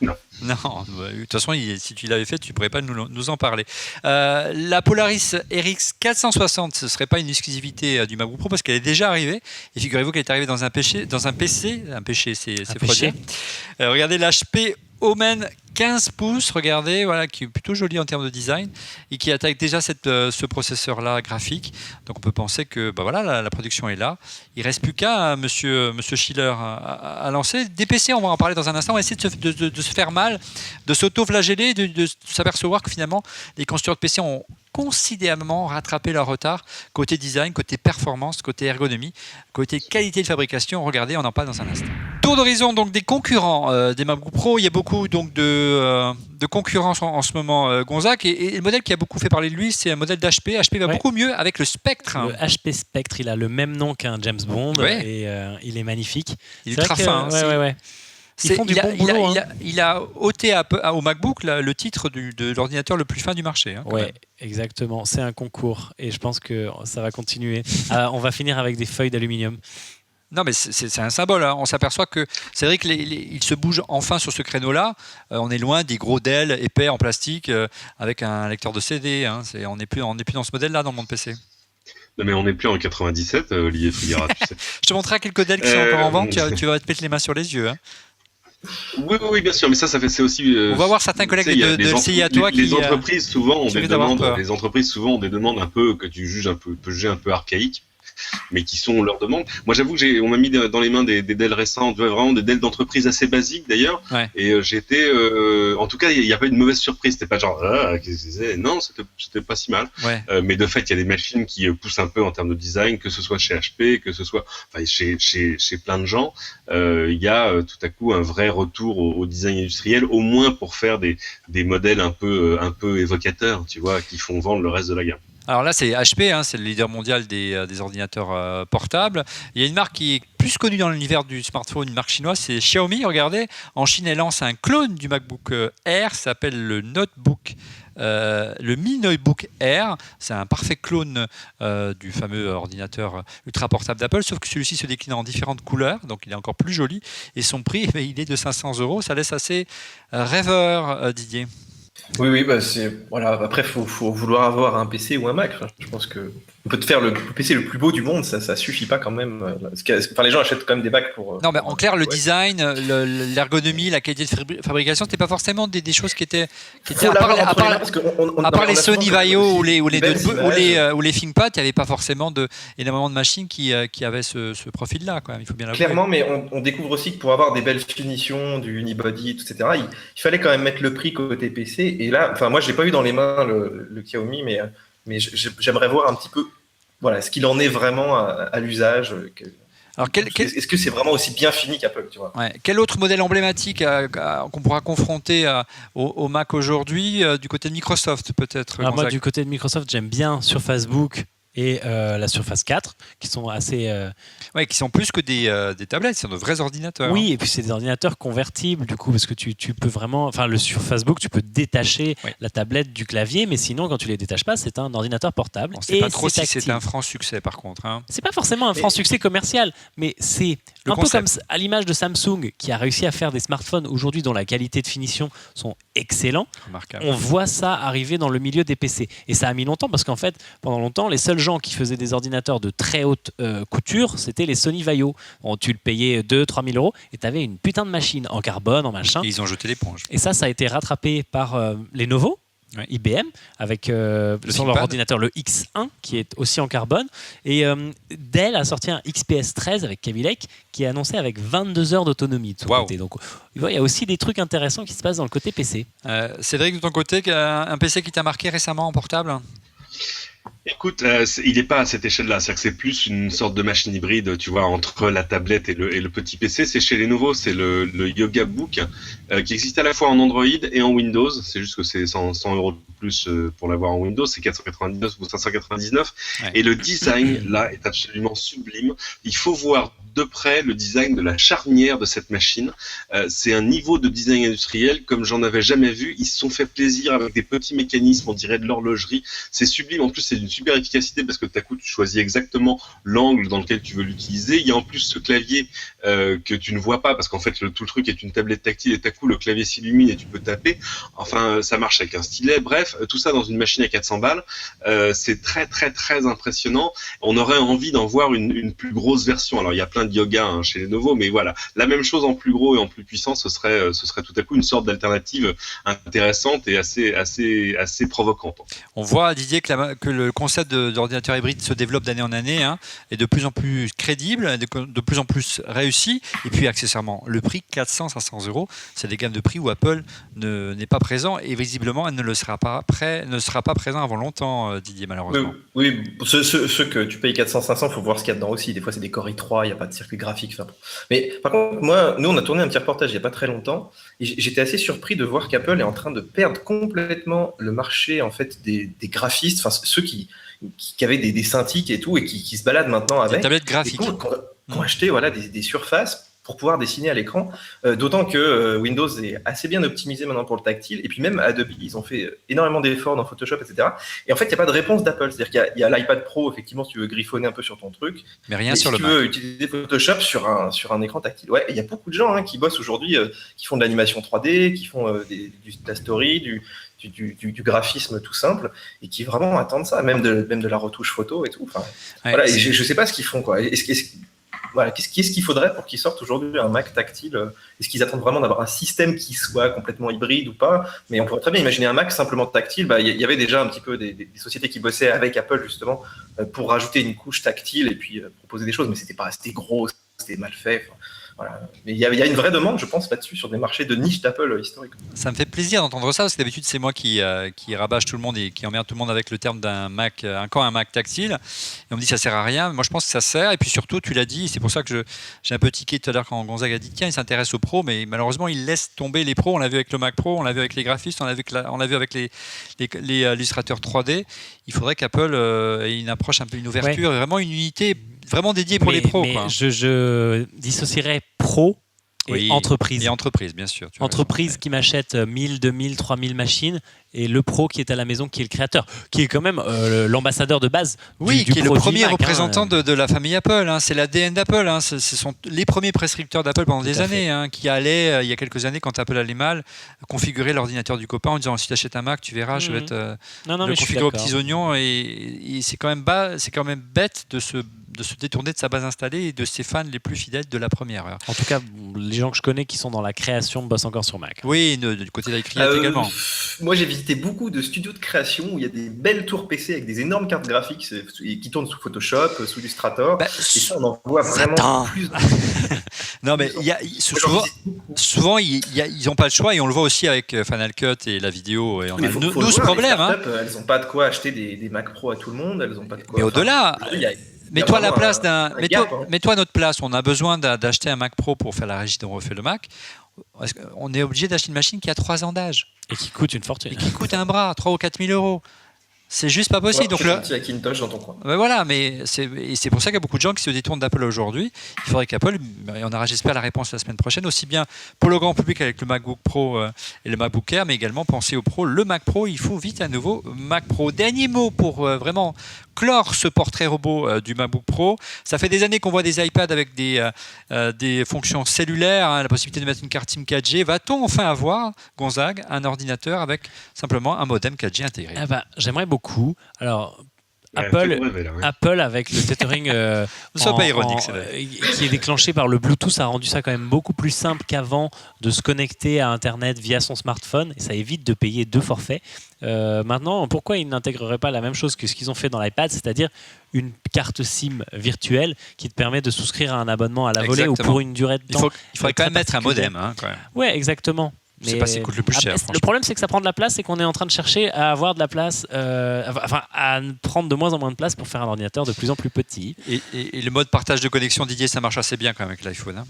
Speaker 5: Non.
Speaker 3: Non, de toute façon, si tu l'avais fait, tu ne pourrais pas nous en parler. La Polaris RX 460, ce ne serait pas une exclusivité du MacBook Pro parce qu'elle est déjà arrivée. Et figurez-vous qu'elle est arrivée dans un PC. Un PC, c'est fraudé. Regardez l'HP Omen 15 pouces, regardez, voilà, qui est plutôt joli en termes de design et qui attaque déjà ce processeur-là graphique. Donc on peut penser que voilà, la production est là. Il ne reste plus qu'à Monsieur Schiller à lancer. Des PC, on va en parler dans un instant. On va essayer de se faire mal, de s'auto-flageller, de s'apercevoir que finalement les constructeurs de PC ont considérablement rattrapé leur retard côté design, côté performance, côté ergonomie, côté qualité de fabrication. Regardez, on en parle dans un instant. Tour d'horizon donc des concurrents des MacBook Pro. Il y a beaucoup donc de concurrence en ce moment, Gonzague, et le modèle qui a beaucoup fait parler de lui, c'est un modèle d'HP. HP va beaucoup mieux avec le Spectre.
Speaker 4: Le HP Spectre, il a le même nom qu'un James Bond et il est magnifique.
Speaker 3: Il est ultra fin. Il a ôté au MacBook le titre de l'ordinateur le plus fin du marché.
Speaker 4: Ouais, exactement. C'est un concours et je pense que ça va continuer. On va finir avec des feuilles d'aluminium.
Speaker 3: Non, mais c'est un symbole. On s'aperçoit que c'est vrai qu'il se bouge enfin sur ce créneau-là. On est loin des gros Dell épais en plastique avec un lecteur de CD. On n'est plus dans ce modèle-là dans le monde PC.
Speaker 5: Non, mais on n'est plus en 97, Olivier Frigara. Tu sais.
Speaker 3: Je te montrerai quelques Dell qui sont encore en vente. Tu vas te mettre les mains sur les yeux.
Speaker 5: Oui, bien sûr, mais c'est aussi.
Speaker 3: On va voir certains collègues de LCI à toi
Speaker 5: les entreprises souvent ont des demandes. Les entreprises souvent ont des demandes un peu que tu juges un peu archaïques, mais qui sont leurs demandes. Moi, j'avoue que on m'a mis dans les mains des Dell récents, vraiment des Dell d'entreprise assez basiques d'ailleurs.
Speaker 3: Ouais.
Speaker 5: Et j'étais, en tout cas, il n'y a pas eu de mauvaise surprise. C'était pas genre, qu'est-ce que c'est ? Non, c'était pas si mal.
Speaker 3: Ouais.
Speaker 5: Mais de fait, il y a des machines qui poussent un peu en termes de design, que ce soit chez HP, que ce soit, chez plein de gens. Il y a tout à coup un vrai retour au design industriel, au moins pour faire des modèles un peu évocateurs, tu vois, qui font vendre le reste de la gamme.
Speaker 3: Alors là, c'est HP, c'est le leader mondial des ordinateurs portables. Il y a une marque qui est plus connue dans l'univers du smartphone, une marque chinoise, c'est Xiaomi. Regardez, en Chine, elle lance un clone du MacBook Air, ça s'appelle le Mi Notebook Air. C'est un parfait clone du fameux ordinateur ultra portable d'Apple, sauf que celui-ci se décline en différentes couleurs, donc il est encore plus joli. Et son prix, il est de 500 €. Ça laisse assez rêveur, Didier.
Speaker 6: Oui, voilà. Après, faut vouloir avoir un PC ou un Mac. Je pense que on peut te faire le PC le plus beau du monde, ça suffit pas quand même. Les gens achètent quand même des Macs pour.
Speaker 3: Non, mais en clair, le design, l'ergonomie, la qualité de fabrication, c'était pas forcément des choses qui étaient à part les Sony Vaio ou les ThinkPad, il n'y avait pas forcément énormément de machines qui avaient ce profil-là. Il faut bien l'avouer.
Speaker 6: Clairement, mais on découvre aussi que pour avoir des belles finitions, du unibody, etc., il fallait quand même mettre le prix côté PC. Et là, moi, je l'ai pas eu dans les mains le Xiaomi, mais j'aimerais voir un petit peu, voilà, ce qu'il en est vraiment à l'usage. Alors, est-ce que c'est vraiment aussi bien fini qu'Apple, tu vois ?
Speaker 3: Quel autre modèle emblématique qu'on pourra confronter au Mac aujourd'hui du côté de Microsoft, peut-être ?
Speaker 4: Alors moi, du côté de Microsoft, j'aime bien Surface Book et la Surface 4, qui sont assez...
Speaker 3: qui sont plus que des tablettes, c'est de vrais ordinateurs.
Speaker 4: Oui, et puis c'est des ordinateurs convertibles, du coup, parce que tu peux vraiment... Enfin, le Surface Book, tu peux détacher la tablette du clavier, mais sinon, quand tu les détaches pas, c'est un ordinateur portable.
Speaker 3: On ne sait pas trop si c'est un franc succès, par contre.
Speaker 4: C'est pas forcément un franc succès commercial, mais c'est un peu comme à l'image de Samsung, qui a réussi à faire des smartphones aujourd'hui dont la qualité de finition sont excellents.
Speaker 3: Remarquable.
Speaker 4: On voit ça arriver dans le milieu des PC. Et ça a mis longtemps, parce qu'en fait, pendant longtemps, les seuls gens qui faisaient des ordinateurs de très haute couture, c'était les Sony Vaio. Tu le payais 2-3 000 € et tu avais une putain de machine en carbone, en machin.
Speaker 3: Et ils ont jeté l'éponge.
Speaker 4: Et ça a été rattrapé par Lenovo, IBM, avec leur ordinateur, le X1, qui est aussi en carbone. Et Dell a sorti un XPS 13 avec Kaby Lake, qui est annoncé avec 22 heures d'autonomie de son côté. Donc il y a aussi des trucs intéressants qui se passent dans le côté PC.
Speaker 3: Cédric, de ton côté, un PC qui t'a marqué récemment en portable ?
Speaker 5: Écoute, il n'est pas à cette échelle-là. C'est-à-dire que c'est plus une sorte de machine hybride, tu vois, entre la tablette et le petit PC. C'est chez Lenovo, c'est le Yoga Book, qui existe à la fois en Android et en Windows. C'est juste que c'est 100 € de plus pour l'avoir en Windows. C'est 499 ou 599. Ouais. Et le design, là, est absolument sublime. Il faut voir de près le design de la charnière de cette machine. C'est un niveau de design industriel comme j'en avais jamais vu. Ils se sont fait plaisir avec des petits mécanismes, on dirait de l'horlogerie. C'est sublime. En plus, c'est d'une super efficacité parce que tout à coup, tu choisis exactement l'angle dans lequel tu veux l'utiliser. Il y a en plus ce clavier que tu ne vois pas parce qu'en fait, tout le truc est une tablette tactile et tout à coup, le clavier s'illumine et tu peux taper. Enfin, ça marche avec un stylet. Bref, tout ça dans une machine à 400 balles. C'est très, très, très impressionnant. On aurait envie d'en voir une plus grosse version. Alors, il y a plein de yoga chez Lenovo, mais voilà, la même chose en plus gros et en plus puissant, ce serait tout à coup une sorte d'alternative intéressante et assez provocante.
Speaker 3: On voit, Didier, que le concept d'ordinateur hybride se développe d'année en année, est de plus en plus crédible, de plus en plus réussi, et puis accessoirement, le prix 400-500 €, c'est des gammes de prix où Apple n'est pas présent, et visiblement, elle ne sera pas présent avant longtemps, Didier, malheureusement.
Speaker 6: Oui, ceux que tu payes 400-500, il faut voir ce qu'il y a dedans aussi. Des fois, c'est des Core i3, il n'y a pas de circuit graphique. Mais par contre, nous, on a tourné un petit reportage il n'y a pas très longtemps, et j'étais assez surpris de voir qu'Apple est en train de perdre complètement le marché en fait, des graphistes, enfin ceux qui avaient des Cintiq et tout, et qui se baladent maintenant avec.
Speaker 3: Des tablettes graphiques.
Speaker 6: Qui ont acheté des surfaces pour pouvoir dessiner à l'écran, d'autant que Windows est assez bien optimisé maintenant pour le tactile, et puis même Adobe, ils ont fait énormément d'efforts dans Photoshop, etc. Et en fait, il n'y a pas de réponse d'Apple, c'est-à-dire qu'il y a l'iPad Pro, effectivement, si tu veux griffonner un peu sur ton truc,
Speaker 3: mais rien sur le Mac.
Speaker 6: Si tu veux utiliser Photoshop sur un écran tactile. Ouais, il y a beaucoup de gens qui bossent aujourd'hui, qui font de l'animation 3D, qui font de la story, du graphisme tout simple, et qui vraiment attendent ça, même de la retouche photo et tout. Enfin,
Speaker 3: ouais,
Speaker 6: voilà, et je sais pas ce qu'ils font, quoi. Voilà, qu'est-ce qu'il faudrait pour qu'ils sortent aujourd'hui un Mac tactile? Est-ce qu'ils attendent vraiment d'avoir un système qui soit complètement hybride ou pas? Mais on pourrait très bien imaginer un Mac simplement tactile. Il y avait déjà un petit peu des sociétés qui bossaient avec Apple justement pour rajouter une couche tactile et puis proposer des choses, mais c'était gros, c'était mal fait. Voilà. Mais il y a une vraie demande, je pense, là-dessus, sur des marchés de niche d'Apple historiques.
Speaker 3: Ça me fait plaisir d'entendre ça, parce que d'habitude, c'est moi qui rabâche tout le monde et qui emmerde tout le monde avec le terme d'un Mac, un Mac tactile. Et on me dit que ça sert à rien. Moi, je pense que ça sert. Et puis surtout, tu l'as dit, c'est pour ça que j'ai un peu tiqué tout à l'heure quand Gonzague a dit tiens, il s'intéresse aux pros, mais malheureusement, il laisse tomber les pros. On l'a vu avec le Mac Pro, on l'a vu avec les graphistes, on l'a vu avec les illustrateurs 3D. Il faudrait qu'Apple ait une approche un peu, une ouverture, vraiment une unité vraiment dédiée pour les pros.
Speaker 4: Mais je dissocierais pro et entreprise.
Speaker 3: Et entreprise, bien sûr.
Speaker 4: Entreprise qui m'achète 1000, 2000, 3000 machines, et le pro qui est à la maison, qui est le créateur, qui est quand même l'ambassadeur de base.
Speaker 3: Oui, qui est le premier représentant de la famille Apple. C'est l'ADN d'Apple. Ce sont les premiers prescripteurs d'Apple pendant des années, qui allaient, il y a quelques années, quand Apple allait mal, configurer l'ordinateur du copain en disant si tu achètes un Mac, tu verras, je vais te le configurer aux petits oignons. Et c'est quand même bête de se détourner de sa base installée et de ses fans les plus fidèles de la première heure.
Speaker 4: En tout cas, les gens que je connais qui sont dans la création bossent encore sur Mac.
Speaker 3: Oui, du côté d'iCreate également.
Speaker 6: Moi, j'ai visité beaucoup de studios de création où il y a des belles tours PC avec des énormes cartes graphiques qui tournent sous Photoshop, sous Illustrator. Et ça, on en voit vraiment plus.
Speaker 3: Non, mais souvent, ils n'ont pas le choix, et on le voit aussi avec Final Cut et la vidéo. Et on a nous ce problème.
Speaker 6: Elles n'ont pas de quoi acheter des Mac Pro à tout le monde. Elles ont pas de quoi.
Speaker 3: Mais au-delà. Mets-toi à la place mets-toi à notre place. On a besoin d'acheter un Mac Pro pour faire la régie dont on refait le Mac. On est obligé d'acheter une machine qui a 3 ans d'âge.
Speaker 4: Et qui coûte une fortune.
Speaker 3: Et qui coûte un bras, 3 ou 4 000 €. C'est juste pas possible.
Speaker 6: Donc là, Macintosh dans ton coin.
Speaker 3: Voilà, mais c'est pour ça qu'il y a beaucoup de gens qui se détournent d'Apple aujourd'hui. Il faudrait qu'Apple, et on aura, j'espère, la réponse la semaine prochaine, aussi bien pour le grand public avec le MacBook Pro et le MacBook Air, mais également penser au Pro. Le Mac Pro, il faut vite un nouveau Mac Pro. Dernier mot pour vraiment clore ce portrait robot du MacBook Pro. Ça fait des années qu'on voit des iPads avec des fonctions cellulaires, la possibilité de mettre une carte SIM 4G. Va-t-on enfin avoir, Gonzague, un ordinateur avec simplement un modem 4G intégré?
Speaker 4: J'aimerais beaucoup. Alors, Apple avec le tethering
Speaker 3: pas ironique,
Speaker 4: qui est déclenché par le Bluetooth, a rendu ça quand même beaucoup plus simple qu'avant de se connecter à Internet via son smartphone, et ça évite de payer 2 forfaits. Maintenant, pourquoi ils n'intégreraient pas la même chose que ce qu'ils ont fait dans l'iPad, c'est-à-dire une carte SIM virtuelle qui te permet de souscrire à un abonnement à la volée ou pour une durée de temps.
Speaker 3: Il faudrait quand même mettre un modem.
Speaker 4: Ouais, exactement.
Speaker 3: Je sais pas s'il coûte le plus cher.
Speaker 4: Le problème, c'est que ça prend de la place et qu'on est en train de chercher à avoir de la place, à prendre de moins en moins de place pour faire un ordinateur de plus en plus petit.
Speaker 3: Et le mode partage de connexion, Didier, ça marche assez bien quand même avec l'iPhone.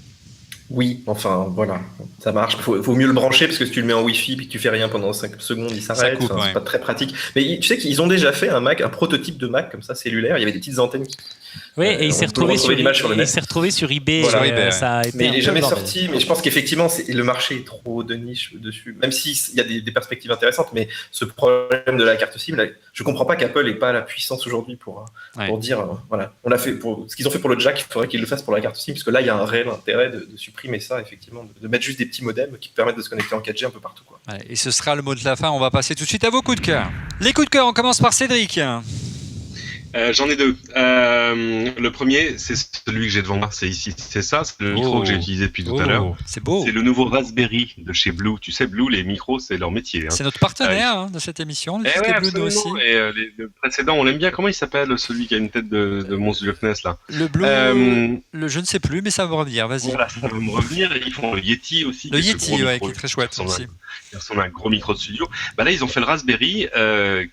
Speaker 6: Oui, enfin voilà, ça marche. Faut mieux le brancher parce que si tu le mets en Wi-Fi et que tu fais rien pendant 5 secondes, il s'arrête. C'est pas très pratique. Mais tu sais qu'ils ont déjà fait un prototype de Mac comme ça cellulaire. Il y avait des petites antennes
Speaker 4: Oui, et il s'est retrouvé sur eBay.
Speaker 6: Voilà.
Speaker 4: Ça a été
Speaker 6: mais il n'est jamais sorti. Mais je pense qu'effectivement, le marché est trop de niche dessus. Même s'il y a des perspectives intéressantes, mais ce problème de la carte SIM, là, je ne comprends pas qu'Apple n'ait pas la puissance aujourd'hui pour dire voilà, on a fait ce qu'ils ont fait pour le jack, il faudrait qu'ils le fassent pour la carte SIM, parce que là, il y a un réel intérêt de supprimer ça, effectivement, de mettre juste des petits modems qui permettent de se connecter en 4G un peu partout, quoi.
Speaker 3: Et ce sera le mot de la fin. On va passer tout de suite à vos coups de cœur. Les coups de cœur, on commence par Cédric.
Speaker 5: J'en ai deux. Le premier, c'est celui que j'ai devant moi. C'est ici, c'est ça. C'est le micro que j'ai utilisé depuis tout à l'heure.
Speaker 3: C'est beau.
Speaker 5: C'est le nouveau Raspberry de chez Blue. Tu sais, Blue, les micros, c'est leur métier.
Speaker 3: C'est notre partenaire de cette émission.
Speaker 5: Blue aussi. Et le précédent, on l'aime bien. Comment il s'appelle, celui qui a une tête de monstre du Loch Ness là?
Speaker 3: Le Blue. Je ne sais plus, mais ça va me revenir. Vas-y.
Speaker 5: Voilà, ça va me revenir. Et ils font le Yeti aussi.
Speaker 3: Le Yeti, qui est très chouette aussi.
Speaker 5: Il ressemble à un gros micro de studio. Bah là, ils ont fait le Raspberry,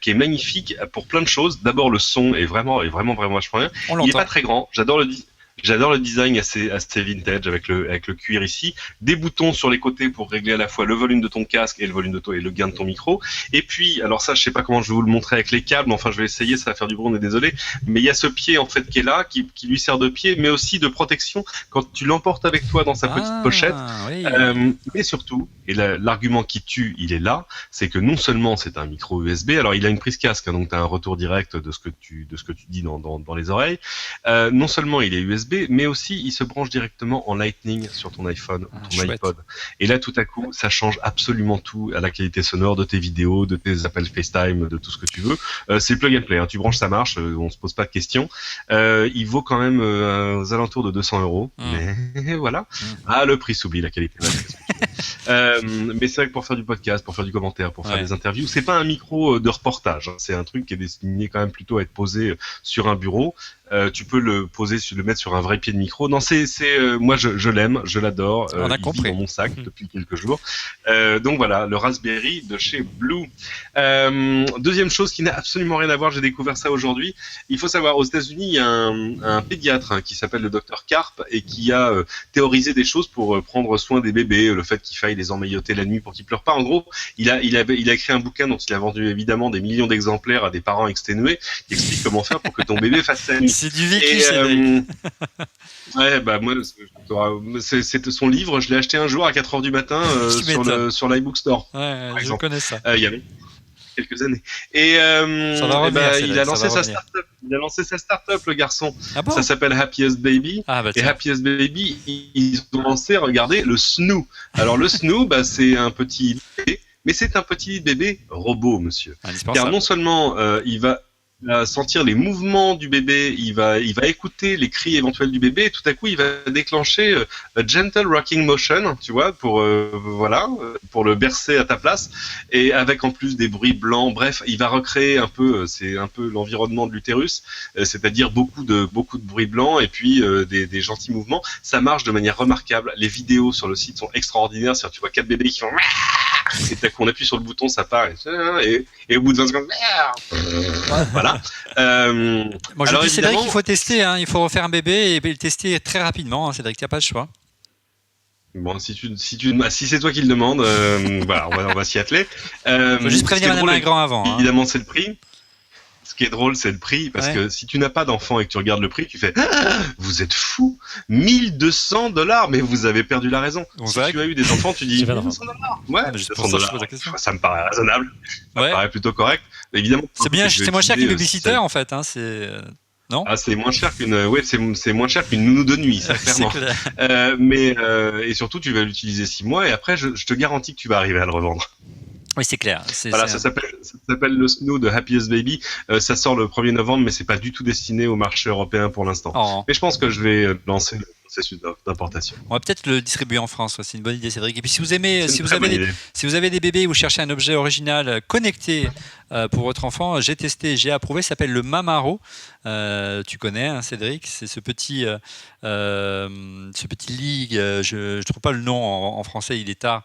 Speaker 5: qui est magnifique pour plein de choses. D'abord, le son est vraiment vachement bien. Il est pas très grand. J'adore le design assez vintage avec le cuir ici. Des boutons sur les côtés pour régler à la fois le volume de ton casque et le volume et le gain de ton micro. Et puis, alors ça, je sais pas comment je vais vous le montrer avec les câbles. Enfin, je vais essayer. Ça va faire du bruit. On est désolé. Mais il y a ce pied en fait qui est là, qui lui sert de pied, mais aussi de protection quand tu l'emportes avec toi dans sa petite pochette.
Speaker 3: Oui.
Speaker 5: Mais surtout, et l'argument qui tue, il est là, c'est que non seulement c'est un micro USB. Alors, il a une prise casque, donc tu as un retour direct de ce que tu dis dans les oreilles. Non seulement il est USB, mais aussi il se branche directement en Lightning sur ton iPhone ou ton iPod. Et là, tout à coup, ça change absolument tout à la qualité sonore de tes vidéos, de tes appels FaceTime, de tout ce que tu veux. C'est plug and play, hein. Tu branches, ça marche, on se pose pas de questions. Il vaut quand même aux alentours de 200 €. Mais voilà. Le prix s'oublie, la qualité. Mais c'est vrai que pour faire du podcast, pour faire du commentaire, pour faire des interviews, c'est pas un micro de reportage. C'est un truc qui est destiné quand même plutôt à être posé sur un bureau. Tu peux le mettre sur un vrai pied de micro. Non, moi je l'aime, je l'adore.
Speaker 3: On a
Speaker 5: il
Speaker 3: compris.
Speaker 5: vit dans mon sac depuis quelques jours. Donc voilà, le Raspberry de chez Blue. Deuxième chose qui n'a absolument rien à voir, j'ai découvert ça aujourd'hui. Il faut savoir, aux États-Unis, il y a un pédiatre qui s'appelle le Dr Karp et qui a théorisé des choses pour prendre soin des bébés, le fait qu'il faille les emmailloter la nuit pour qu'ils pleurent pas. En gros, il a écrit un bouquin dont il a vendu évidemment des millions d'exemplaires à des parents exténués, qui explique comment faire pour que ton bébé fasse sa nuit.
Speaker 3: C'est du vécu, Cédric.
Speaker 5: Ouais, bah moi, c'est son livre, je l'ai acheté un jour à 4h du matin sur l'iBook Store.
Speaker 3: Ouais, je connais ça.
Speaker 5: Il y a quelques années. Et il a lancé sa start-up. Il a lancé sa start-up, le garçon.
Speaker 3: Ah bon?
Speaker 5: Ça s'appelle Happiest Baby. Et Happiest Baby, ils ont lancé, regardez, le Snoo. Alors le Snoo, c'est un petit bébé, mais c'est un petit bébé robot, monsieur. Car non seulement il va sentir les mouvements du bébé, il va écouter les cris éventuels du bébé, et tout à coup il va déclencher a gentle rocking motion, tu vois, pour le bercer à ta place, et avec en plus des bruits blancs. Bref, il va recréer c'est un peu l'environnement de l'utérus, c'est-à-dire beaucoup de bruits blancs et puis des gentils mouvements. Ça marche de manière remarquable. Les vidéos sur le site sont extraordinaires. C'est-à-dire, tu vois 4 bébés qui font et t'as qu'on appuie sur le bouton, ça part et au bout de 20 secondes, voilà.
Speaker 3: Moi, je dis, Cédric, il faut tester, hein. Il faut refaire un bébé et le tester très rapidement, hein, Cédric, t'as pas le choix.
Speaker 5: Bon, si c'est toi qui le demandes, voilà, on va s'y atteler.
Speaker 3: Faut juste prévenir Madame Ingrand avant.
Speaker 5: Évidemment, c'est le prix. Ce qui est drôle, c'est le prix, parce que si tu n'as pas d'enfant et que tu regardes le prix, tu fais vous êtes fou, $1,200, mais vous avez perdu la raison. Si tu as eu des enfants, tu dis $1,200. Ouais, $1,200, ça me paraît raisonnable, ça me paraît plutôt correct. Évidemment,
Speaker 3: c'est moins cher qu'une babysitter en fait, hein, non ?
Speaker 5: C'est moins cher c'est moins cher qu'une nounou de nuit, ça clairement. Mais et surtout, tu vas l'utiliser 6 mois et après, je te garantis que tu vas arriver à le revendre.
Speaker 3: Oui, c'est clair.
Speaker 5: Ça s'appelle le Snoo de Happiest Baby. Ça sort le 1er novembre, mais c'est pas du tout destiné au marché européen pour l'instant. Mais je pense que je vais lancer le processus d'importation.
Speaker 3: On va peut-être le distribuer en France. C'est une bonne idée, Cédric. Et puis, si vous avez des bébés et vous cherchez un objet original connecté pour votre enfant, j'ai testé, j'ai approuvé. Ça s'appelle le Mamaro. Tu connais, hein, Cédric. C'est ce petit lit. Je trouve pas le nom en français. Il est tard.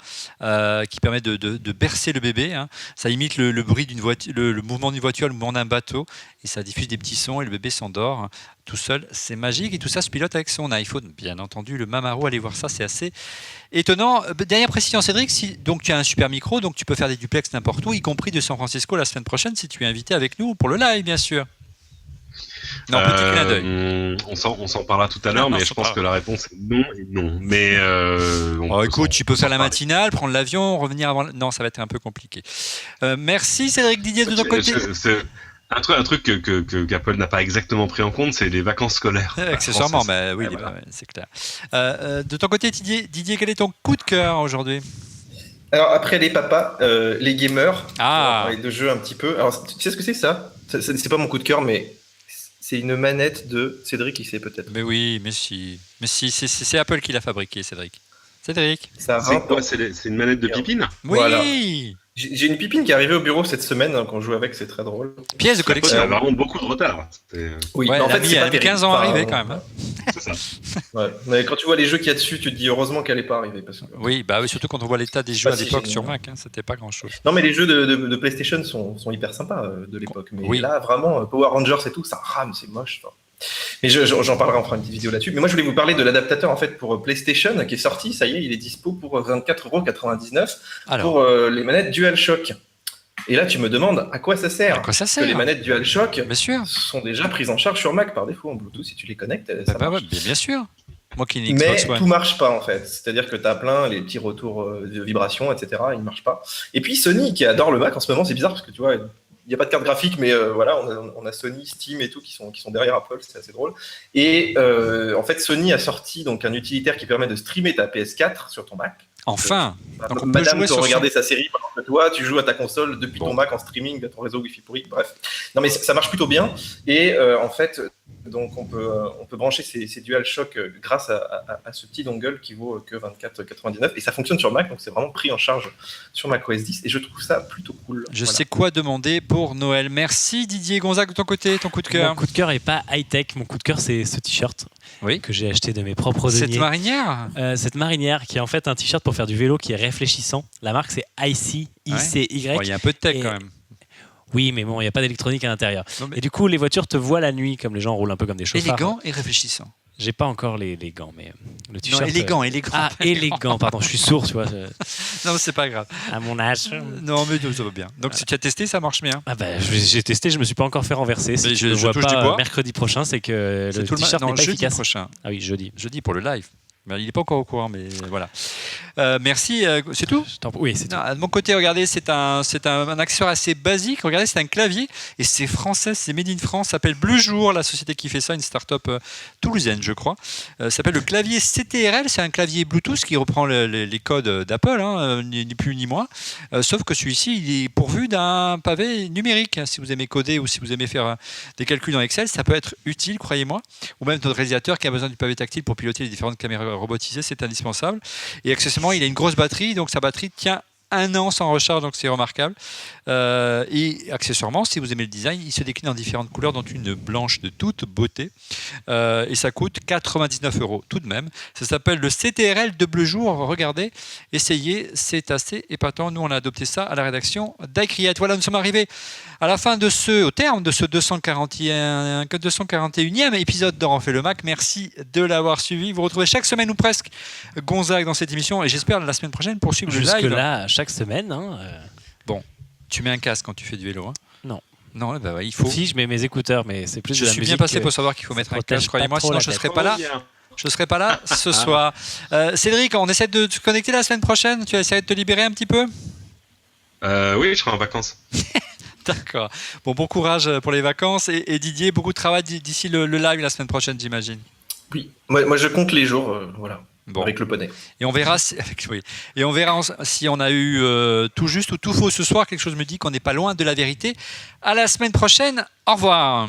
Speaker 3: Qui permet de bercer le bébé. Hein. Ça imite le bruit d'une voiture, le mouvement d'une voiture, le mouvement d'un bateau, et ça diffuse des petits sons et le bébé s'endort tout seul. C'est magique et tout ça se pilote avec son iPhone. Bien entendu, le Mamaro, allez voir ça, c'est assez étonnant. Dernière précision, Cédric, donc tu as un super micro, donc tu peux faire des duplex n'importe où, y compris de San Francisco la semaine prochaine si tu es invité avec nous pour le live, bien sûr. Non, petit clin d'œil.
Speaker 5: On s'en parlera tout à l'heure, mais je pense que la réponse est non et non. Mais
Speaker 3: écoute, tu peux faire la matinale, prendre l'avion, revenir avant. Non, ça va être un peu compliqué. Merci Cédric Didier de ton côté.
Speaker 5: Un truc qu'Apple n'a pas exactement pris en compte, c'est les vacances scolaires.
Speaker 3: Accessoirement, mais oui, c'est clair. De ton côté, Didier, quel est ton coup de cœur aujourd'hui ?
Speaker 6: Alors après les papas, les gamers, de jeux un petit peu. Alors tu sais ce que c'est ça ? C'est pas mon coup de cœur, mais c'est une manette de Cédric qui sait peut-être.
Speaker 3: Mais oui, mais si, c'est Apple qui l'a fabriqué, Cédric. Cédric.
Speaker 5: C'est quoi ? C'est une manette de pipine ?
Speaker 3: Oui.
Speaker 6: Voilà. J'ai une pipine qui est arrivée au bureau cette semaine, quand je joue avec, c'est très drôle.
Speaker 3: Pièce de collection.
Speaker 5: Il a vraiment beaucoup de retard.
Speaker 6: Oui,
Speaker 3: ouais,
Speaker 6: mais en fait,
Speaker 3: c'est pas 15 ans à arriver quand même.
Speaker 5: C'est ça.
Speaker 6: Ouais. Mais quand tu vois les jeux qu'il y a dessus, tu te dis heureusement qu'elle n'est pas arrivée. Parce que...
Speaker 3: Oui, surtout quand on voit l'état des jeux à l'époque sur Mac, c'était pas grand-chose.
Speaker 6: Non, mais les jeux de PlayStation sont hyper sympas de l'époque. Mais là, vraiment, Power Rangers et tout, ça rame, c'est moche. Mais j'en parlerai, on fera une petite vidéo là-dessus. Mais moi, je voulais vous parler de l'adaptateur en fait pour PlayStation qui est sorti. Ça y est, il est dispo pour 24,99 € pour les manettes DualShock. Et là, tu me demandes à quoi ça sert ?
Speaker 3: Parce que
Speaker 6: les manettes DualShock
Speaker 3: bien sûr.
Speaker 6: sont déjà prises en charge sur Mac par défaut en Bluetooth. Si tu les connectes, ça marche.
Speaker 3: Bien sûr. Moi qui n'ai
Speaker 6: Mais tout marche pas en fait. C'est-à-dire que tu as plein les petits retours de vibrations, etc. Ils ne marchent pas. Et puis Sony qui adore le Mac en ce moment, c'est bizarre parce que tu vois, il n'y a pas de carte graphique, mais voilà, on a Sony, Steam et tout qui sont derrière Apple, c'est assez drôle. Et en fait, Sony a sorti donc un utilitaire qui permet de streamer ta PS4 sur ton Mac.
Speaker 3: Enfin,
Speaker 6: donc madame peut regarder sa série pendant que toi tu joues à ta console depuis ton Mac en streaming, à ton réseau Wi-Fi pourri, bref. Non mais ça marche plutôt bien et en fait donc on peut brancher ces DualShock grâce à ce petit dongle qui vaut que 24,99 et ça fonctionne sur Mac, donc c'est vraiment pris en charge sur macOS 10 et je trouve ça plutôt cool.
Speaker 3: Je sais quoi demander pour Noël. Merci Didier. Gonzague, de ton côté, ton coup de cœur.
Speaker 4: Mon coup de cœur est pas high-tech, mon coup de cœur c'est ce t-shirt que j'ai acheté de mes propres deniers. Cette marinière qui est en fait un t-shirt pour faire du vélo qui est réfléchissant. La marque c'est ICY.
Speaker 3: Il y a un peu de tech quand même.
Speaker 4: Oui, mais bon, il n'y a pas d'électronique à l'intérieur. Et du coup, les voitures te voient la nuit, comme les gens roulent un peu comme des chauffards.
Speaker 3: Élégant et réfléchissant.
Speaker 4: J'ai pas encore les gants, mais le t-shirt.
Speaker 3: Non, élégant.
Speaker 4: Ah, élégant, pardon, je suis sourd, tu vois.
Speaker 3: Non, c'est pas grave.
Speaker 4: À mon âge.
Speaker 3: Non, mais ça va bien. Donc, si tu as testé, ça marche bien.
Speaker 4: Ah bah, j'ai testé, je me suis pas encore fait renverser. Si je ne vois pas mercredi prochain, c'est que le t-shirt n'est pas efficace.
Speaker 3: Prochain.
Speaker 4: Ah oui, jeudi.
Speaker 3: Jeudi pour le live. Mais il n'est pas encore au courant, mais voilà. Merci, c'est tout ?
Speaker 4: Oui, c'est tout.
Speaker 3: De mon côté, regardez, c'est un accessoire assez basique. Regardez, c'est un clavier et c'est français, c'est made in France. Ça s'appelle Bleu Jour, la société qui fait ça, une start-up toulousaine, je crois. Ça s'appelle le clavier CTRL. C'est un clavier Bluetooth qui reprend les codes d'Apple, ni plus ni moins. Sauf que celui-ci, il est pourvu d'un pavé numérique. Si vous aimez coder ou si vous aimez faire des calculs dans Excel, ça peut être utile, croyez-moi. Ou même notre réalisateur qui a besoin du pavé tactile pour piloter les différentes caméras robotisées, c'est indispensable. Et accessoirement, il a une grosse batterie, donc sa batterie tient 1 an sans recharge, donc c'est remarquable. Et accessoirement, si vous aimez le design, il se décline en différentes couleurs, dont une blanche de toute beauté. Et ça coûte 99 € tout de même. Ça s'appelle le CTRL de Bleu Jour. Regardez, essayez, c'est assez épatant. Nous, on a adopté ça à la rédaction d'iCreate. Voilà, nous sommes arrivés à la fin au terme de ce 241e épisode d'En refait le Mac. Merci de l'avoir suivi. Vous retrouvez chaque semaine ou presque Gonzague dans cette émission et j'espère la semaine prochaine poursuivre le live.
Speaker 4: Jusque-là, chaque semaine.
Speaker 3: Bon, tu mets un casque quand tu fais du vélo.
Speaker 4: Non.
Speaker 3: Non, il faut.
Speaker 4: Si, je mets mes écouteurs, mais c'est plus
Speaker 3: je
Speaker 4: de la
Speaker 3: suis
Speaker 4: musique
Speaker 3: bien passé pour savoir qu'il faut mettre un casque, croyez-moi, sinon je ne serais pas là. Je ne serai pas là ce soir. Cédric, on essaie de te connecter la semaine prochaine. Tu vas essayer de te libérer un petit peu ?
Speaker 5: Oui, je serai en vacances.
Speaker 3: D'accord. Bon courage pour les vacances. Et Didier, beaucoup de travail d'ici le live la semaine prochaine, j'imagine.
Speaker 6: Oui, moi je compte les jours, voilà. Bon. Avec le poney.
Speaker 3: Et on verra si on a eu tout juste ou tout faux ce soir. Quelque chose me dit qu'on n'est pas loin de la vérité. À la semaine prochaine. Au revoir.